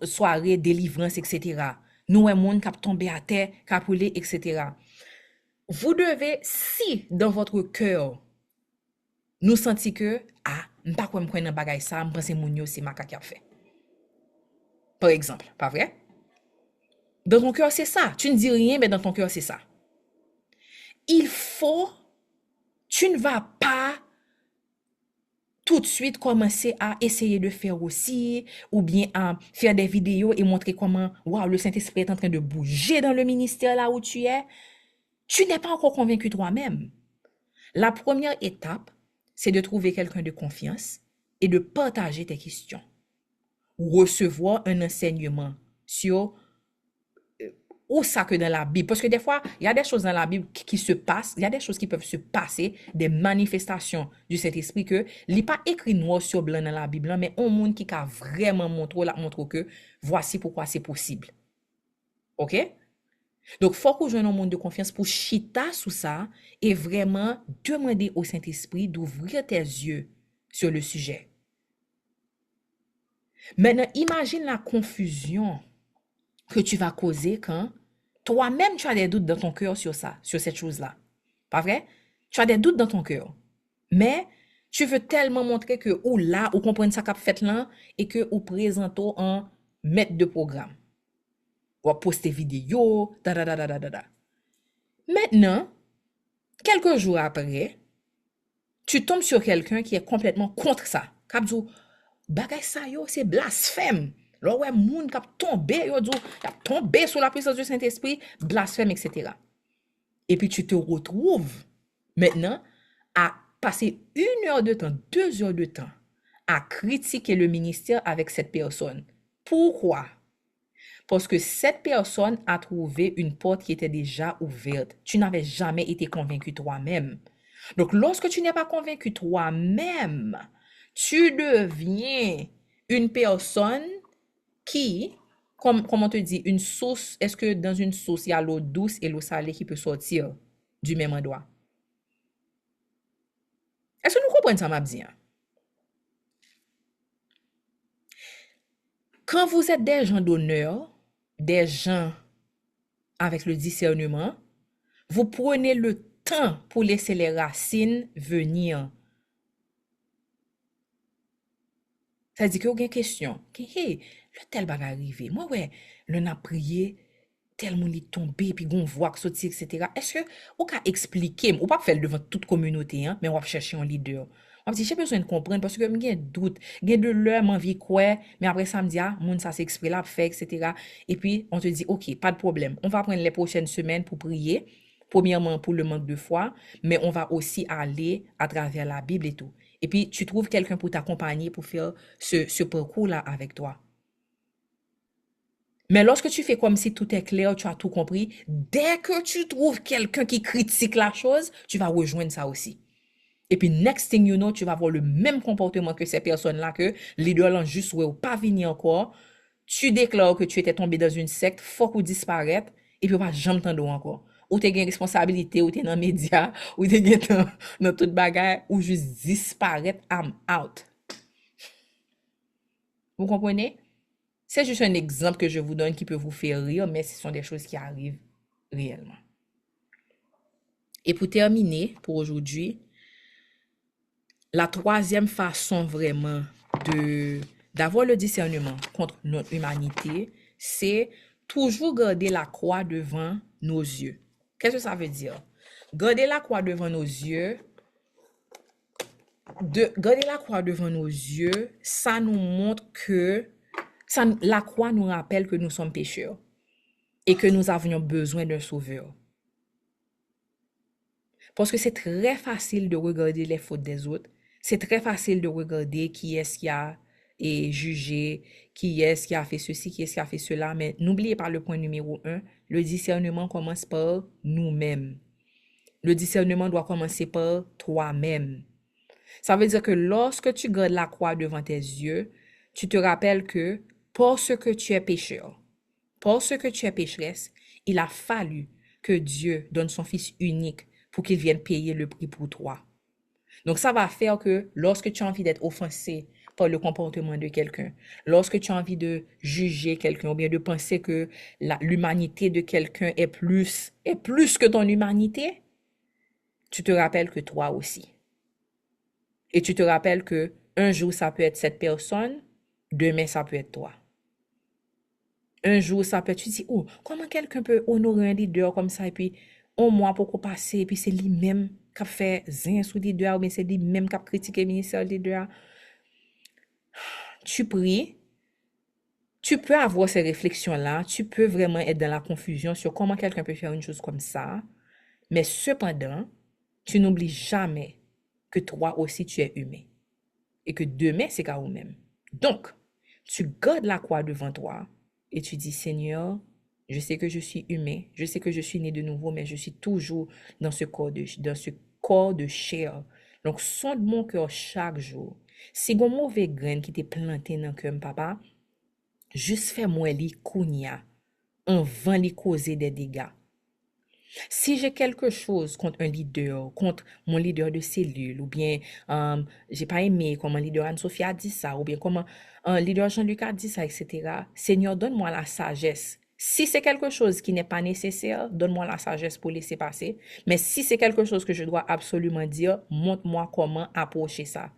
soirée, délivrance, etc., nous, un monde qui a tombé à terre, qui a brûlé, etc., vous devez, si dans votre cœur, nous sentez que, ah, je ne sais pas quoi me prendre un bagage ça, je pense que mon c'est ma qui a fait. Par exemple, pas vrai? Dans ton cœur, c'est ça. Tu ne dis rien, mais dans ton cœur, c'est ça. Il faut, tu ne vas pas tout de suite commencer à essayer de faire aussi, ou bien à faire des vidéos et montrer comment, waouh, le Saint-Esprit est en train de bouger dans le ministère là où tu es. Tu n'es pas encore convaincu toi-même. La première étape, c'est de trouver quelqu'un de confiance et de partager tes questions. Recevoir un enseignement sur où ça que dans la Bible. Parce que des fois, il y a des choses dans la Bible qui se passent, il y a des choses qui peuvent se passer, des manifestations du Saint-Esprit que il n'est pas écrit noir sur blanc dans la Bible, mais un monde qui a vraiment montré que voici pourquoi c'est possible. OK? Donc, faut qu'on joue un monde de confiance pour chita sous ça et vraiment demander au Saint-Esprit d'ouvrir tes yeux sur le sujet. Maintenant, imagine la confusion que tu vas causer quand toi-même tu as des doutes dans ton cœur sur ça, sur cette chose-là. Pas vrai? Tu as des doutes dans ton cœur. Mais tu veux tellement montrer que ou là, ou comprendre ça qu'a fait là et que ou présente en maître de programme. Ou poster vidéo, da da da da da da. Maintenant, quelques jours après, tu tombes sur quelqu'un qui est complètement contre ça. Kap dit, bagay sa yo, c'est blasphème. Là, ouais, moun kap tombe, yo dit, kap tombe sous la puissance du Saint-Esprit, blasphème, etc. Et puis tu te retrouves maintenant à passer 1 heure de temps, 2 heures de temps à critiquer le ministère avec cette personne. Pourquoi? Parce que cette personne a trouvé une porte qui était déjà ouverte. Tu n'avais jamais été convaincu toi-même. Donc, lorsque tu n'es pas convaincu toi-même, tu deviens une personne qui, comme on te dit, une sauce, est-ce que dans une sauce, il y a l'eau douce et l'eau salée qui peut sortir du même endroit? Est-ce que nous comprenons ça, m'a dit? Quand vous êtes des gens d'honneur, des gens avec le discernement, vous prenez le temps pour laisser les racines venir. Ça dit que vous avez une question. Hey, le tel bagage arrivé. Moi, ouais, le n'a prié, tel moun li tombé, puis gon voix qui sorti, etc. Est-ce que vous pouvez expliquer, ou pas faire devant toute communauté, hein, mais on va chercher un leader. On dit, j'ai besoin de comprendre parce que j'ai un doute, j'ai de l'heure, m'envie quoi, mais après ça me dit, ah, moun ça s'exprime là, fait, etc. Et puis, on te dit, ok, pas de problème. On va prendre les prochaines semaines pour prier. Premièrement, pour le manque de foi, mais on va aussi aller à travers la Bible et tout. Et puis, tu trouves quelqu'un pour t'accompagner, pour faire ce parcours-là avec toi. Mais lorsque tu fais comme si tout est clair, tu as tout compris, dès que tu trouves quelqu'un qui critique la chose, tu vas rejoindre ça aussi. Et puis, next thing you know, tu vas avoir le même comportement que ces personnes-là, que les deux l'ont juste ou pas venir encore. Tu déclares que tu étais tombé dans une secte, faut qu'on disparaisse, et puis on va jamais t'entendre encore. Ou tu as une responsabilité, ou tu es dans les médias, ou tu es dans toute bagarre, ou juste disparaître, I'm out. Vous comprenez? C'est juste un exemple que je vous donne qui peut vous faire rire, mais ce sont des choses qui arrivent réellement. Et pour terminer, pour aujourd'hui, la troisième façon vraiment d'avoir le discernement contre notre humanité, c'est toujours garder la croix devant nos yeux. Qu'est-ce que ça veut dire? Garder la croix devant nos yeux, ça nous montre que la croix nous rappelle que nous sommes pécheurs et que nous avions besoin d'un sauveur. Parce que c'est très facile de regarder les fautes des autres. C'est très facile de regarder qui est-ce qui a jugé, qui est-ce qui a fait ceci, qui est-ce qui a fait cela. Mais n'oubliez pas le point numéro 1, le discernement commence par nous-mêmes. Le discernement doit commencer par toi-même. Ça veut dire que lorsque tu gardes la croix devant tes yeux, tu te rappelles que parce que tu es pécheur, parce que tu es pécheresse, il a fallu que Dieu donne son Fils unique pour qu'il vienne payer le prix pour toi. Donc, ça va faire que lorsque tu as envie d'être offensé par le comportement de quelqu'un, lorsque tu as envie de juger quelqu'un ou bien de penser que l'humanité de quelqu'un est plus que ton humanité, tu te rappelles que toi aussi. Et tu te rappelles que un jour, ça peut être cette personne, demain, ça peut être toi. Un jour, ça peut être, tu dis, oh, comment quelqu'un peut honorer un leader comme ça, et puis, un mois pour qu'on passe, et puis c'est lui-même qui a fait zin sous leader, ou bien c'est lui-même qui a critiqué le ministère leader. Tu pries, tu peux avoir ces réflexions-là, tu peux vraiment être dans la confusion sur comment quelqu'un peut faire une chose comme ça, mais cependant, tu n'oublies jamais que toi aussi tu es humain, et que demain, c'est qu'à vous-même. Donc, tu gardes la croix devant toi, et tu dis, Seigneur, je sais que je suis humain, je sais que je suis né de nouveau, mais je suis toujours dans ce corps de chair. Donc, sonde mon cœur chaque jour. Si gon mauvais grain qui t'est planté dans le cœur, papa, juste fais-moi li kounya avant de causer des dégâts. Si j'ai quelque chose contre un leader, contre mon leader de cellule, ou bien j'ai pas aimé comment leader Anne-Sophie a dit ça, ou bien comment un leader Jean-Luc a dit ça, etc. Seigneur, donne-moi la sagesse. Si c'est quelque chose qui n'est pas nécessaire, donne-moi la sagesse pour laisser passer. Mais si c'est quelque chose que je dois absolument dire, montre-moi comment approcher ça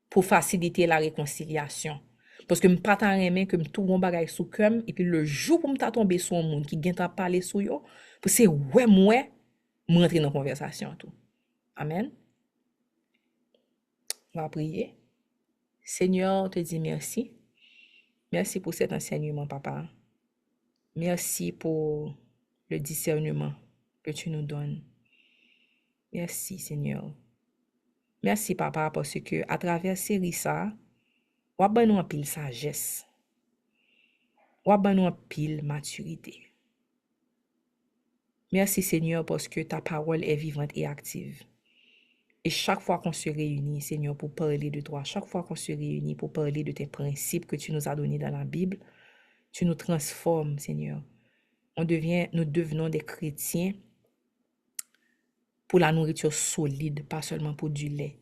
pour faciliter la réconciliation. Parce que je ne pas aimer que tout bon bagay sous cœur et puis le jour où je tomber sur un monde qui vient parler sur yo, pour c'est ouais moi rentrer dans conversation tout. Amen. On va prier. Seigneur, on te dit merci. Merci pour cet enseignement, papa. Merci pour le discernement que tu nous donnes. Merci, Seigneur. Merci, papa, parce que à travers série ça, on va nous en pile sagesse. On va nous en pile maturité. Merci, Seigneur, parce que ta parole est vivante et active. Et chaque fois qu'on se réunit, Seigneur, pour parler de toi, chaque fois qu'on se réunit pour parler de tes principes que tu nous as donnés dans la Bible, tu nous transformes, Seigneur. Nous devenons des chrétiens pour la nourriture solide, pas seulement pour du lait.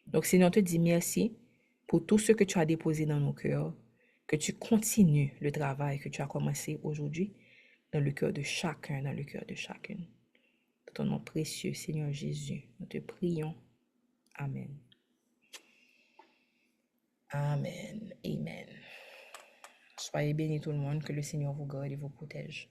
Donc, Seigneur, on te dit merci pour tout ce que tu as déposé dans nos cœurs, que tu continues le travail que tu as commencé aujourd'hui dans le cœur de chacun, dans le cœur de chacune. Dans ton nom précieux, Seigneur Jésus, nous te prions. Amen. Amen. Amen. Soyez bénis tout le monde, que le Seigneur vous garde et vous protège.